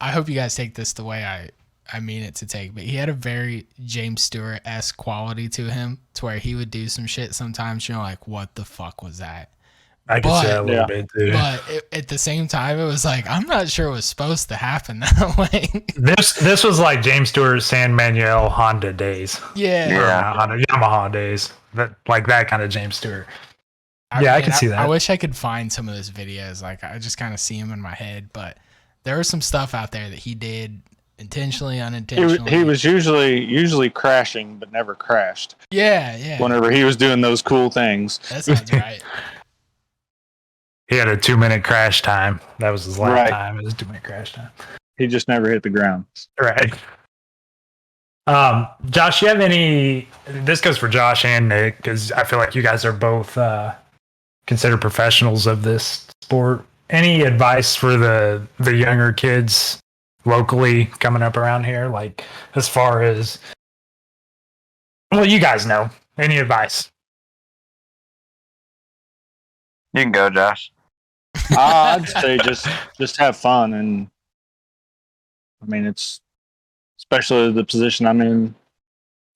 hope you guys take this the way I mean it to take, but he had a very James Stewart-esque quality to him to where he would do some shit sometimes, like, what the fuck was that? I can see that a little bit too. But at the same time, it was like, I'm not sure it was supposed to happen that way. This was like James Stewart, San Manuel, Honda days. Yeah. Yamaha days. That kind of James Stewart. I can see that. I wish I could find some of those videos. Like, I just kind of see them in my head, but there was some stuff out there that he did intentionally, unintentionally. He was usually crashing, but never crashed. Yeah. Whenever he was doing those cool things. That sounds right. He had a 2-minute crash time. That was his last time. It was a 2-minute crash time. He just never hit the ground. Right. Josh, you have any? This goes for Josh and Nick because I feel like you guys are both considered professionals of this sport. any advice for the younger kids locally coming up around here? Like, as far as, well, you guys know. Any advice? You can go, Josh. I'd say just have fun, and I mean, it's especially the position I'm in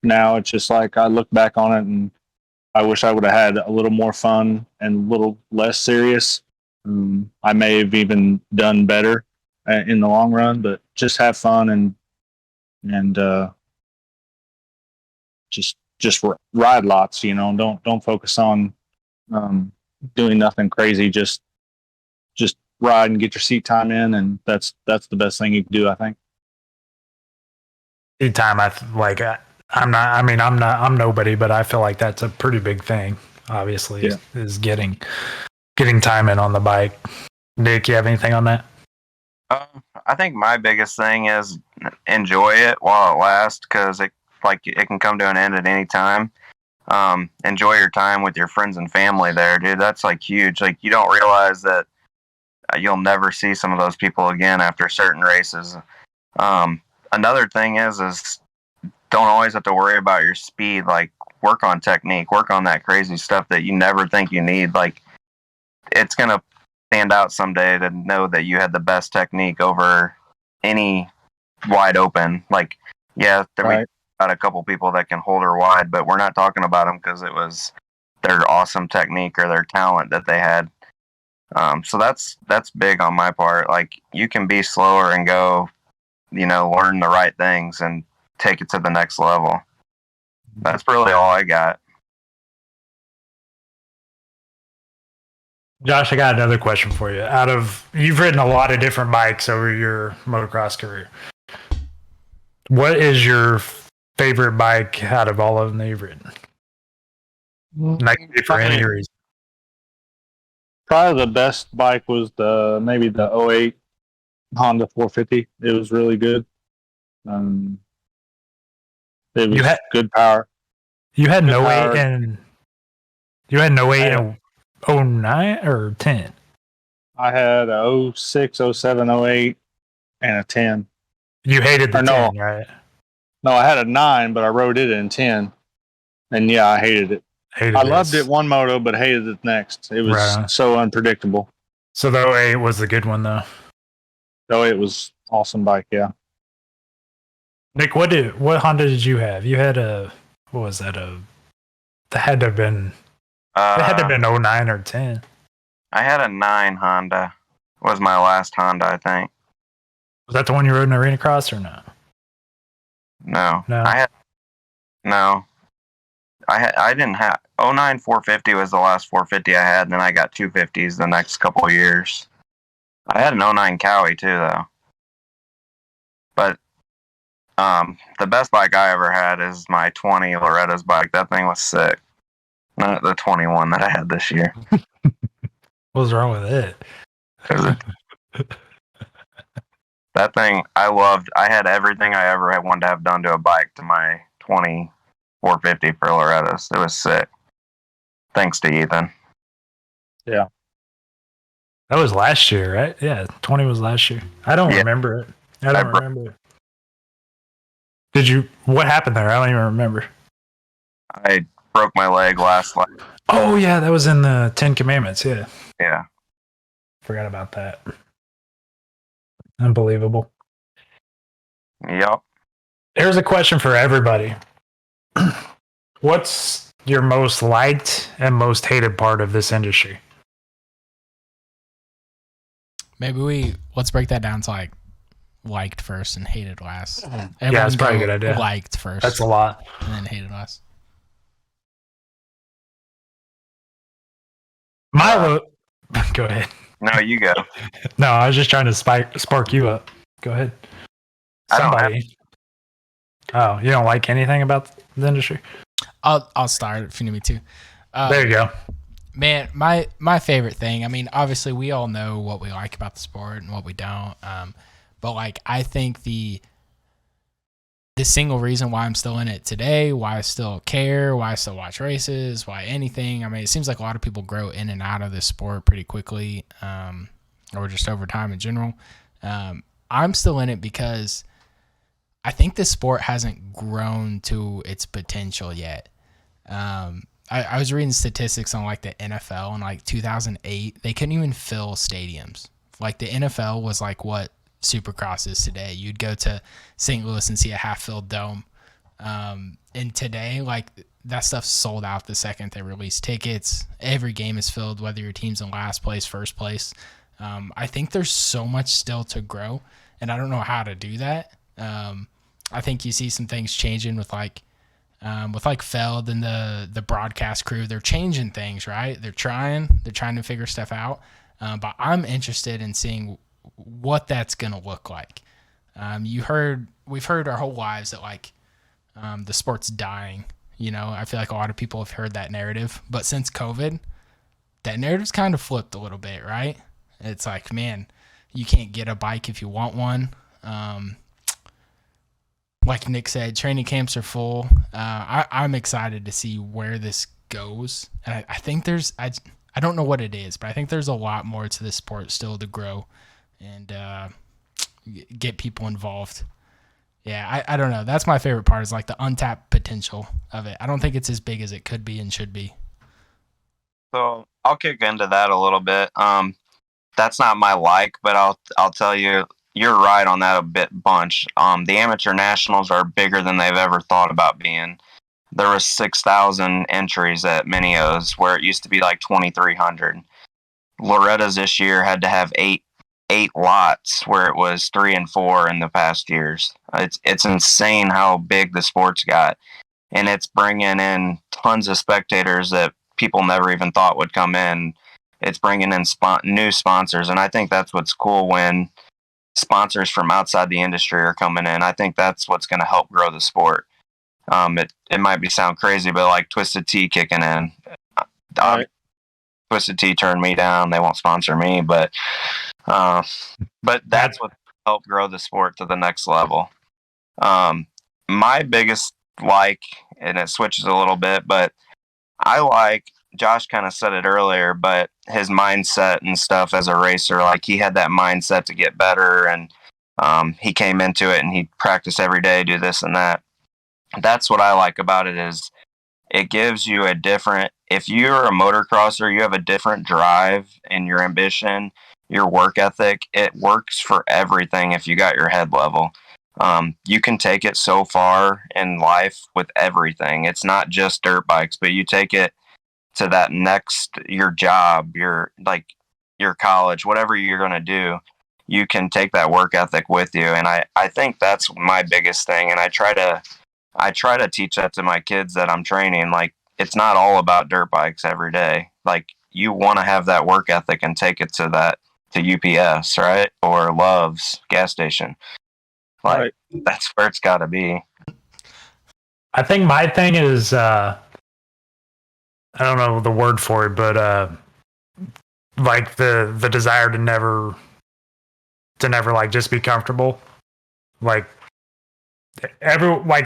now. It's just like I look back on it, and I wish I would have had a little more fun and a little less serious. I may have even done better in the long run, but just have fun and just ride lots. You know, don't focus on doing nothing crazy. Just ride and get your seat time in, and that's the best thing you can do, I think. Seat time, I'm nobody, but I feel like that's a pretty big thing. Obviously, is getting time in on the bike. Nick, you have anything on that? I think my biggest thing is enjoy it while it lasts, because it can come to an end at any time. Enjoy your time with your friends and family there, dude. That's like huge. Like, you don't realize that you'll never see some of those people again after certain races. Another thing is don't always have to worry about your speed. Like, work on technique, work on that crazy stuff that you never think you need. Like, it's gonna stand out someday to know that you had the best technique over any wide open. Like, yeah, we got a couple people that can hold her wide, but we're not talking about them because it was their awesome technique or their talent that they had. So that's big on my part. Like, you can be slower and go, learn the right things and take it to the next level. That's really all I got. Josh, I got another question for you. You've ridden a lot of different bikes over your motocross career. What is your favorite bike out of all of them that you've ridden? Not for any reason. Probably the best bike was maybe the '08 Honda 450. It was really good. It was good power. You had no 08 and you had no 08 and 09 or 10? I had a 06, 07, 08, and a 10. You hated the 10, right? No, I had a 9, but I rode it in 10. And yeah, I hated it. I loved it one moto, but hated it next. It was so unpredictable. So the 08 was the good one, though. The 08 was awesome bike, yeah. Nick, what Honda did you have? You had what was that? That had to have been. It had to have been 09 or 10. I had a 9 Honda. Was my last Honda, I think. Was that the one you rode in Arena Cross or no? No. I didn't have 09 450 was the last 450 I had, and then I got 250s the next couple of years. I had an 09 Cowie too, though. But the best bike I ever had is my 20 Loretta's bike. That thing was sick. Not the 21 that I had this year. What was wrong with it? That thing I loved. I had everything I ever had wanted to have done to a bike to my 20 450 for Loretta's. It was sick. Thanks to Ethan. Yeah. That was last year, right? Yeah, 20 was last year. I don't remember it. I don't remember it. What happened there? I don't even remember. I broke my leg last lap. Oh, yeah, that was in the 10 Commandments, yeah. Yeah. Forgot about that. Unbelievable. Yep. Here's a question for everybody. What's your most liked and most hated part of this industry? Maybe let's break that down to like liked first and hated last. Yeah, that's probably a good idea. Liked first. That's a lot. And then hated last. Milo. Go ahead. No, you go. No, I was just trying to spark you up. Go ahead. Somebody. Oh, you don't like anything about the industry? I'll start if you need me to. There you go. Man, my favorite thing, I mean, obviously we all know what we like about the sport and what we don't. But like, I think the single reason why I'm still in it today, why I still care, why I still watch races, why anything. I mean, it seems like a lot of people grow in and out of this sport pretty quickly. or just over time in general. I'm still in it because I think this sport hasn't grown to its potential yet. I was reading statistics on like the NFL in like 2008. They couldn't even fill stadiums. Like the NFL was like what Supercross is today. You'd go to St. Louis and see a half-filled dome. And today, like that stuff's sold out the second they release tickets. Every game is filled, whether your team's in last place, first place. I think there's so much still to grow, and I don't know how to do that. I think you see some things changing with like Feld and the broadcast crew. They're changing things, right? They're trying to figure stuff out. But I'm interested in seeing what that's gonna look like. We've heard our whole lives that like the sport's dying. You know, I feel like a lot of people have heard that narrative, but since COVID, that narrative's kind of flipped a little bit, right? It's like, man, you can't get a bike if you want one. Like Nick said, training camps are full. I'm excited to see where this goes. And I think I don't know what it is, but I think there's a lot more to this sport still to grow and get people involved. Yeah, I don't know. That's my favorite part is like the untapped potential of it. I don't think it's as big as it could be and should be. So I'll kick into that a little bit. That's not my like, but I'll tell you, you're right on that a bunch. The amateur nationals are bigger than they've ever thought about being. There was 6,000 entries at Minneo's where it used to be like 2,300. Loretta's this year had to have eight lots where it was 3 and 4 in the past years. It's insane how big the sport's got, and it's bringing in tons of spectators that people never even thought would come in. It's bringing in new sponsors, and I think that's what's cool when sponsors from outside the industry are coming in. I think that's what's going to help grow the sport. It might sound crazy, but like Twisted Tea kicking in. Right. Twisted Tea turned me down. They won't sponsor me, but that's what helped grow the sport to the next level. My biggest and it switches a little bit, but I like, Josh kind of said it earlier, but his mindset and stuff as a racer, like he had that mindset to get better, and he came into it and he practiced every day, do this and that. That's what I like about it is it gives you a different, if you're a motocrosser, you have a different drive in your ambition, your work ethic. It works for everything if you got your head level. You can take it so far in life with everything. It's not just dirt bikes, but you take it to that next, your job, your college, whatever you're going to do, you can take that work ethic with you. And I think that's my biggest thing. And I try to teach that to my kids that I'm training. Like, it's not all about dirt bikes every day. Like, you want to have that work ethic and take it to UPS, right? Or Love's gas station. Like, right. That's where it's got to be. I think my thing is, I don't know the word for it, but like the desire to never like just be comfortable. Like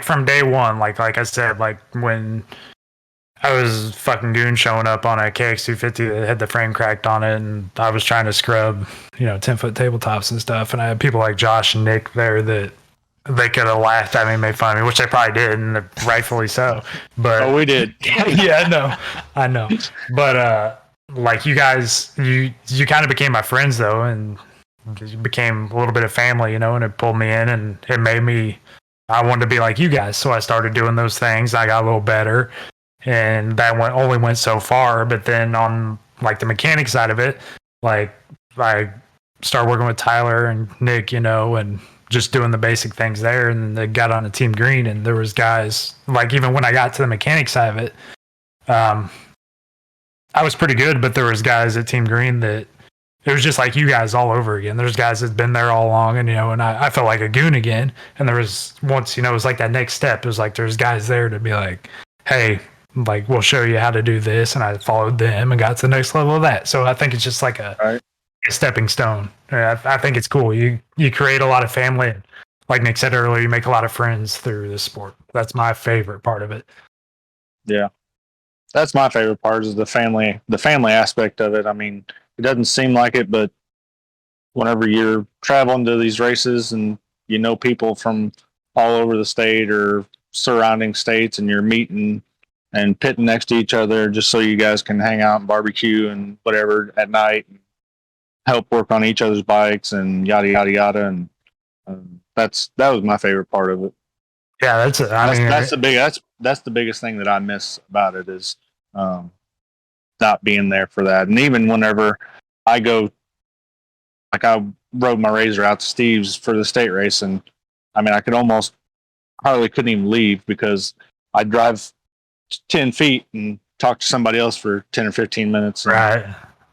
from day one, like I said, like when I was fucking goon showing up on a KX250 that had the frame cracked on it, and I was trying to scrub, 10-foot tabletops and stuff, and I had people like Josh and Nick there that they could have laughed at me and made fun of me, which they probably did, and rightfully so. But we did. Yeah, I know. But like you guys, you kind of became my friends though, and you became a little bit of family, and it pulled me in, and it made me. I wanted to be like you guys, so I started doing those things. I got a little better, and that only went so far. But then on like the mechanic side of it, like I started working with Tyler and Nick, and just doing the basic things there, and they got on a Team Green, and there was guys like, even when I got to the mechanic side of it, I was pretty good, but there was guys at Team Green that it was just like you guys all over again. There's guys that've been there all along, and and I felt like a goon again. And there was once, it was like that next step. It was like there's guys there to be like, hey, like we'll show you how to do this, and I followed them and got to the next level of that. So I think it's just like a stepping stone. I think it's cool. You create a lot of family. Like Nick said earlier, you make a lot of friends through this sport. That's my favorite part of it. Yeah, that's my favorite part is the family aspect of it. I mean, it doesn't seem like it, but whenever you're traveling to these races and you know people from all over the state or surrounding states, and you're meeting and pitting next to each other just so you guys can hang out and barbecue and whatever at night, and help work on each other's bikes and yada yada yada. And that was my favorite part of it. Yeah, That's the biggest thing that I miss about it is not being there for that. And even whenever I go, like I rode my Razor out to Steve's for the state race, and I mean I could almost couldn't even leave because I'd drive 10 feet and talk to somebody else for 10 or 15 minutes. Right.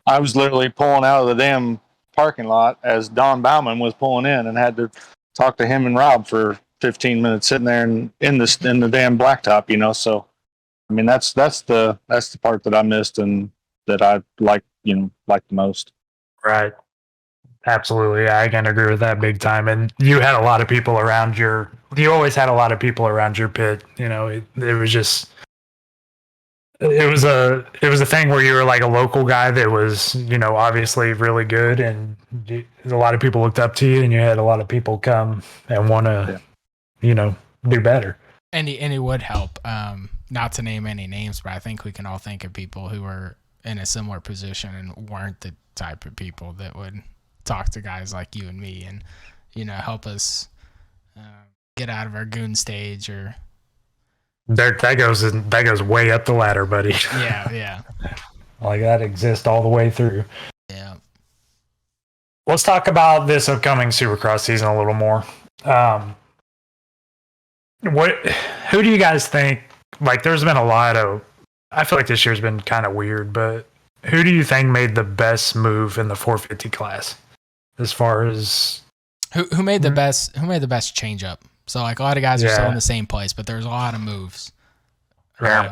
I was literally pulling out of the damn parking lot as Don Bauman was pulling in, and had to talk to him and Rob for 15 minutes sitting there in the damn blacktop, you know. So I mean that's the part that I missed and that I like the most. Right. Absolutely. Yeah, I can agree with that big time. And you had a lot of people around you always had a lot of people around your pit. You know, it was just, it was a thing where you were like a local guy that was, you know, obviously really good, and a lot of people looked up to you, and you had a lot of people come and want to, you know, do better. And it would help. Not to name any names, but I think we can all think of people who were in a similar position and weren't the type of people that would talk to guys like you and me and, you know, help us get out of our goon stage or. That goes way up the ladder, buddy. Yeah. Like that exists all the way through. Yeah. Let's talk about this upcoming Supercross season a little more. Who do you guys think? Like, there's been a lot of. I feel like this year's been kind of weird, but who do you think made the best move in the 450 class? As far as who made the best? Who made the best change up? So like a lot of guys are still in the same place, but there's a lot of moves. Right.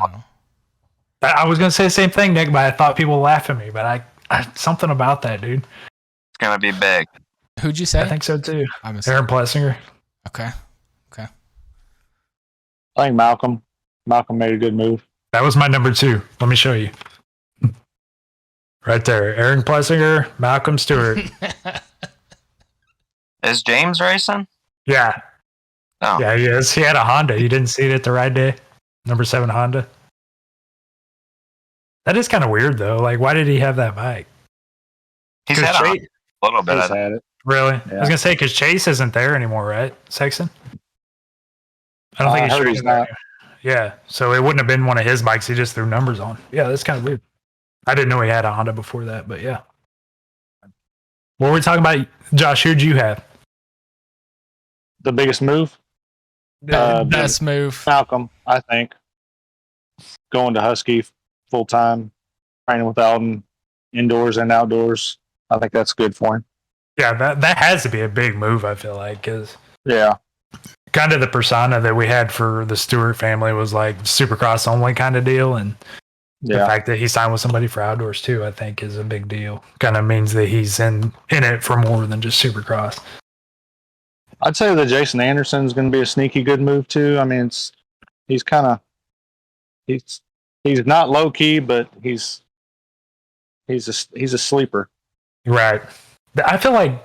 I was gonna say the same thing, Nick, but I thought people would laugh at me. But I something about that, dude. It's gonna be big. Who'd you say? I think so too. Aaron Plessinger. Okay. I think Malcolm made a good move. That was my number 2. Let me show you. Right there, Aaron Plessinger, Malcolm Stewart. Is James racing? Yeah. Oh. Yeah, he is. He had a Honda. You didn't see it at the right day? Number 7 Honda. That is kind of weird, though. Like, why did he have that bike? He's had a little bit. He's had it. Really? Yeah. I was going to say, because Chase isn't there anymore, right, Sexton? I don't think he's not. Yeah, so it wouldn't have been one of his bikes. He just threw numbers on. Yeah, that's kind of weird. I didn't know he had a Honda before that, but yeah. What were we talking about? Josh, who'd you have? The biggest move? Best move. Malcolm, I think. Going to Husky full time, training with Alden, indoors and outdoors. I think that's good for him. Yeah, that has to be a big move, I feel like, because kind of the persona that we had for the Stewart family was like Supercross only kind of deal, and the fact that he signed with somebody for outdoors too, I think, is a big deal. Kind of means that he's in it for more than just Supercross. I'd say that Jason Anderson's going to be a sneaky good move too. I mean, he's not low key, but he's a sleeper. Right. I feel like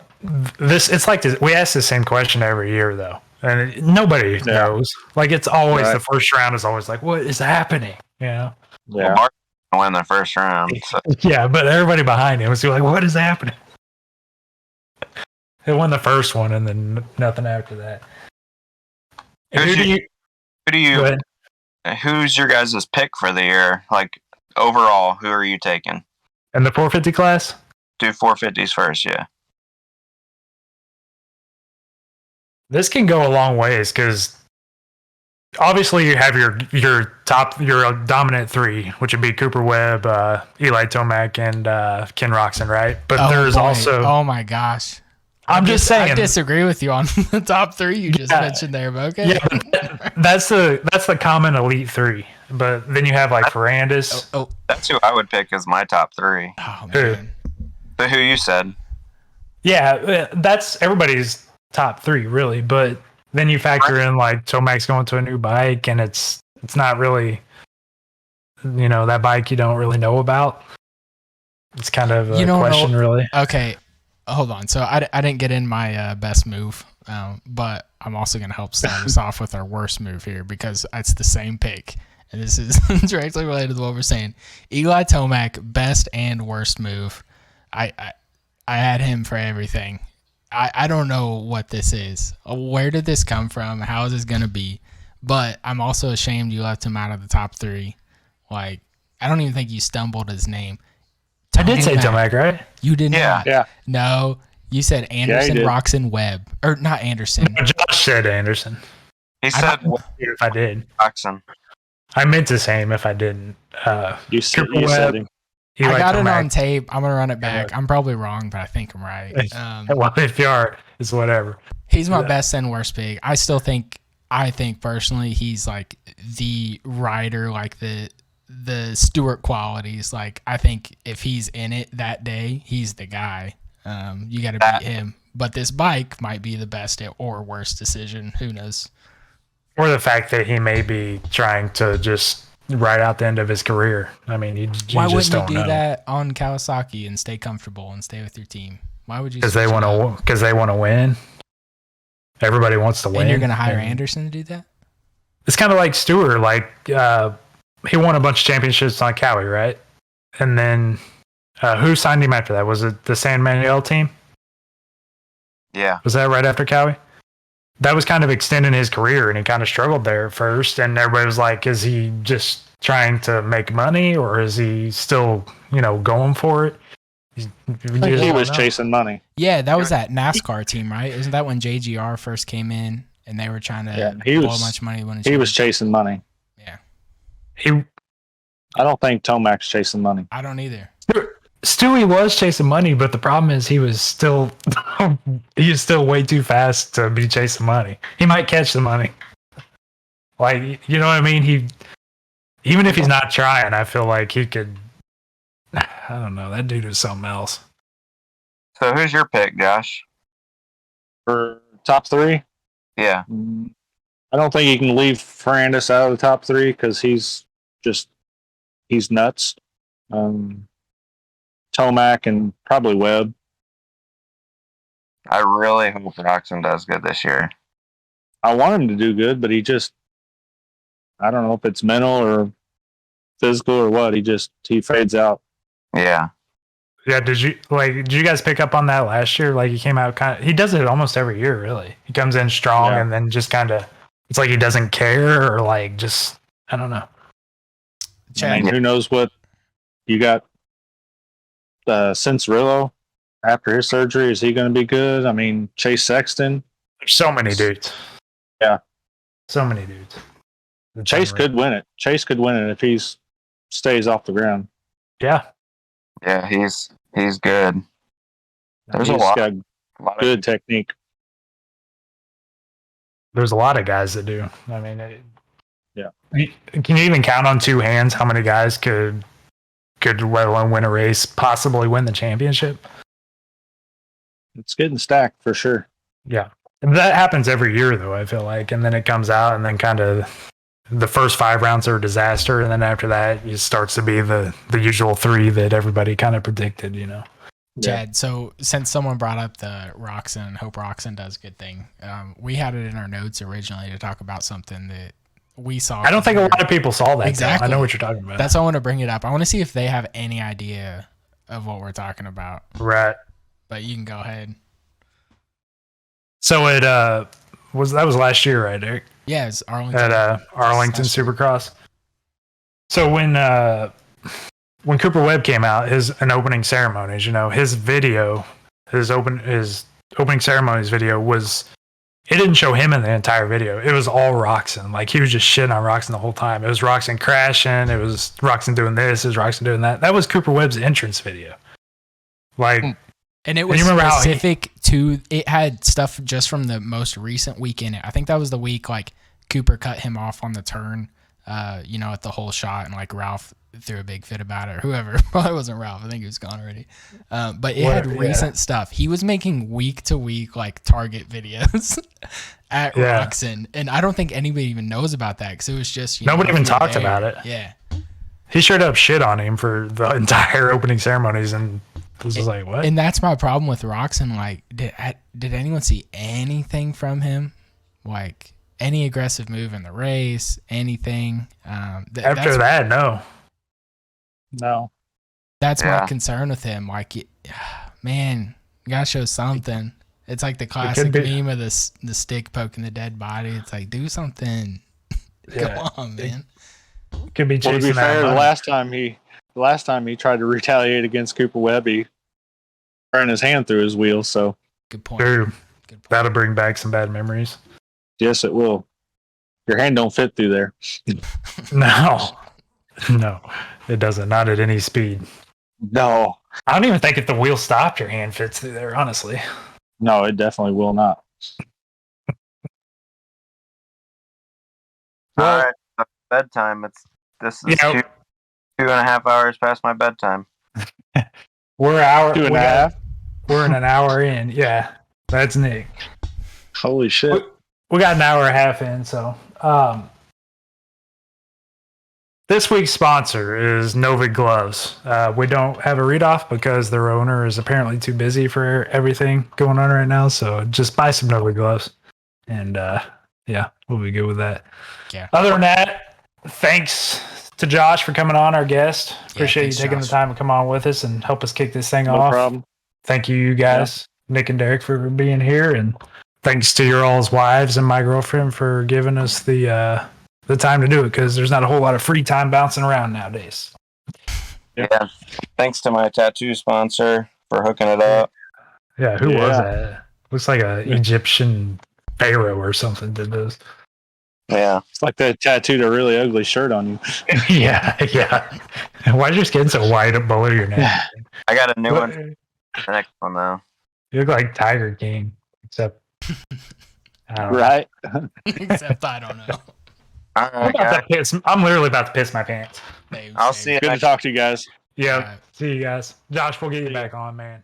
it's like this, we ask the same question every year though, and nobody knows. Like, it's always the first round is always like, what is happening? You know? Yeah. Well, Mark won the first round. So. Yeah, but everybody behind him was like, what is happening? He won the first one, and then nothing after that. Who's your guys' pick for the year? Like, overall, who are you taking? In the 450 class? Do 450s first, yeah. This can go a long ways because obviously you have your dominant 3, which would be Cooper Webb, Eli Tomac, and Ken Roxon, right? But there's also... Oh my gosh. I'm just saying. I disagree with you on the top 3 you just mentioned there, but okay. Yeah, that's the common elite 3. But then you have like Ferrandis. That's who I would pick as my top 3. Oh man. Who you said? Yeah, that's everybody's top 3 really. But then you factor in like Tomac's going to a new bike, and it's not really, you know, that bike you don't really know about. It's kind of a question, really. Okay. hold on. So I didn't get in my best move, but I'm also going to help start us off with our worst move here because it's the same pick. And this is directly related to what we're saying. Eli Tomac, best and worst move. I had him for everything. I don't know what this is. Where did this come from? How is this going to be? But I'm also ashamed you left him out of the top 3. Like, I don't even think you stumbled his name. I did say Tomac, right? You did not. Yeah. No, you said Anderson, Roxon, Webb. Or not Anderson. Josh said Anderson. He said If I did. Roxon. I meant to say him if I didn't. You said him. I got it on tape. I'm going to run it back. I'm probably wrong, but I think I'm right. Well, if you are, it's whatever. He's my best and worst pick. I think personally, he's like the rider, like the Stewart qualities. Like, I think if he's in it that day, he's the guy. You got to beat him. But this bike might be the best or worst decision. Who knows? Or the fact that he may be trying to just ride out the end of his career. I mean, you why just wouldn't don't you do know. that on Kawasaki and stay comfortable and stay with your team? Why would you? Because they want to win. Everybody wants to win. And you're going to hire Anderson to do that? It's kind of like Stewart. Like, he won a bunch of championships on Cowie, right? And then who signed him after that? Was it the San Manuel team? Yeah. Was that right after Cowie? That was kind of extending his career, and he kind of struggled there at first. And everybody was like, is he just trying to make money, or is he still, going for it? He was chasing money. Yeah, that was that NASCAR team, right? Isn't that when JGR first came in and they were trying to blow a bunch of money? He was chasing money. Yeah. I don't think Tomac's chasing money. I don't either. Stewie was chasing money, but the problem is he was still way too fast to be chasing money. He might catch the money. Like, you know what I mean? Even if he's not trying, I feel like he could. I don't know. That dude is something else. So who's your pick, Josh? For top 3? Yeah. I don't think you can leave Ferrandis out of the top 3 because he's nuts. Tomac and probably Webb. I really hope Roxon does good this year. I want him to do good, but I don't know if it's mental or physical or what. He fades out. Yeah. Yeah, did you guys pick up on that last year? Like, he came out he does it almost every year, really. He comes in strong and then just kind of, it's like he doesn't care, or like, just, I don't know. I mean, who knows what you got. Cincerillo after his surgery, is he going to be good? I mean, Chase Sexton. There's so many dudes. Yeah. So many dudes. Chase could win it. Chase could win it if he stays off the ground. Yeah. Yeah, he's good. There's He's a lot got good technique. There's a lot of guys that do. I mean, yeah. Can you even count on 2 hands how many guys could let alone win a race, possibly win the championship? It's getting stacked for sure. Yeah. And that happens every year, though, I feel like. And then it comes out, and then kind of the first 5 rounds are a disaster. And then after that, it starts to be the usual 3 that everybody kind of predicted, Chad, so since someone brought up the Roxon, hope Roxon does good thing, we had it in our notes originally to talk about something that we saw. I don't think a lot of people saw that. Exactly. Though. I know what you're talking about. That's why I want to bring it up. I want to see if they have any idea of what we're talking about. Right. But you can go ahead. So it was last year, right, Eric? Yeah, it's Arlington. At Arlington Supercross. So when Cooper Webb came out, an opening ceremonies, his video, his opening ceremonies video it didn't show him in the entire video. It was all Roxon. Like, he was just shitting on Roxon the whole time. It was Roxon crashing. It was Roxon doing this. It was Roxon doing that. That was Cooper Webb's entrance video. Like, and it was specific to, it had stuff just from the most recent week in it. I think that was the week, like, Cooper cut him off on the turn, at the whole shot, and, like, Ralph threw a big fit about it, or whoever. Probably wasn't Ralph. I think he was gone already. But it had recent stuff. He was making week to week, like, target videos at Roxon, and I don't think anybody even knows about that, because it was just nobody even talked about it. Yeah, he straight up shit on him for the entire opening ceremonies, and This is like, what? And that's my problem with Roxon. Like, did anyone see anything from him? Like, any aggressive move in the race, anything? After that, no. No. That's my concern with him. Like, man, you gotta show something. It's like the classic meme of the stick poking the dead body. It's like, do something. Yeah. Come on, man. Could be chasing Well, to be fair, that the money. last time he tried to retaliate against Cooper Webb, he ran his hand through his wheel. So Good point. True. Good point. That'll bring back some bad memories. yes, it will. Your hand don't fit through there. No, it doesn't. Not at any speed. No, I don't even think if the wheel stopped, your hand fits through there. Honestly. no, it definitely will not. All right, bedtime. This is 2.5 hours past my bedtime. We're Two and a half. We're in an hour in. Yeah, that's Nick. Holy shit! We got an hour and a half in. So, this week's sponsor is Novid Gloves. We don't have a read off because their owner is apparently too busy for everything going on right now. So just buy some Novid Gloves, and yeah, we'll be good with that. Yeah. Other than that, thanks to Josh for coming on, our guest. Appreciate you taking the time to come on with us and help us kick this thing off. No problem. Thank you guys, Nick and Derek, for being here, and thanks to your all's wives and my girlfriend for giving us the time to do it, because there's not a whole lot of free time bouncing around nowadays. Yeah. Thanks to my tattoo sponsor for hooking it up. Yeah, who was that? Looks like a Egyptian pharaoh or something did this. Yeah. It's like they tattooed a really ugly shirt on you. yeah. Why's your skin so white below your neck? I got a new one. The next one though. You look like Tiger King, except I don't know. Right? Except I don't know. I'm literally about to piss my pants. I'll see you. Good to talk to you guys. Yeah. See you guys. Josh, we'll get you back on, man.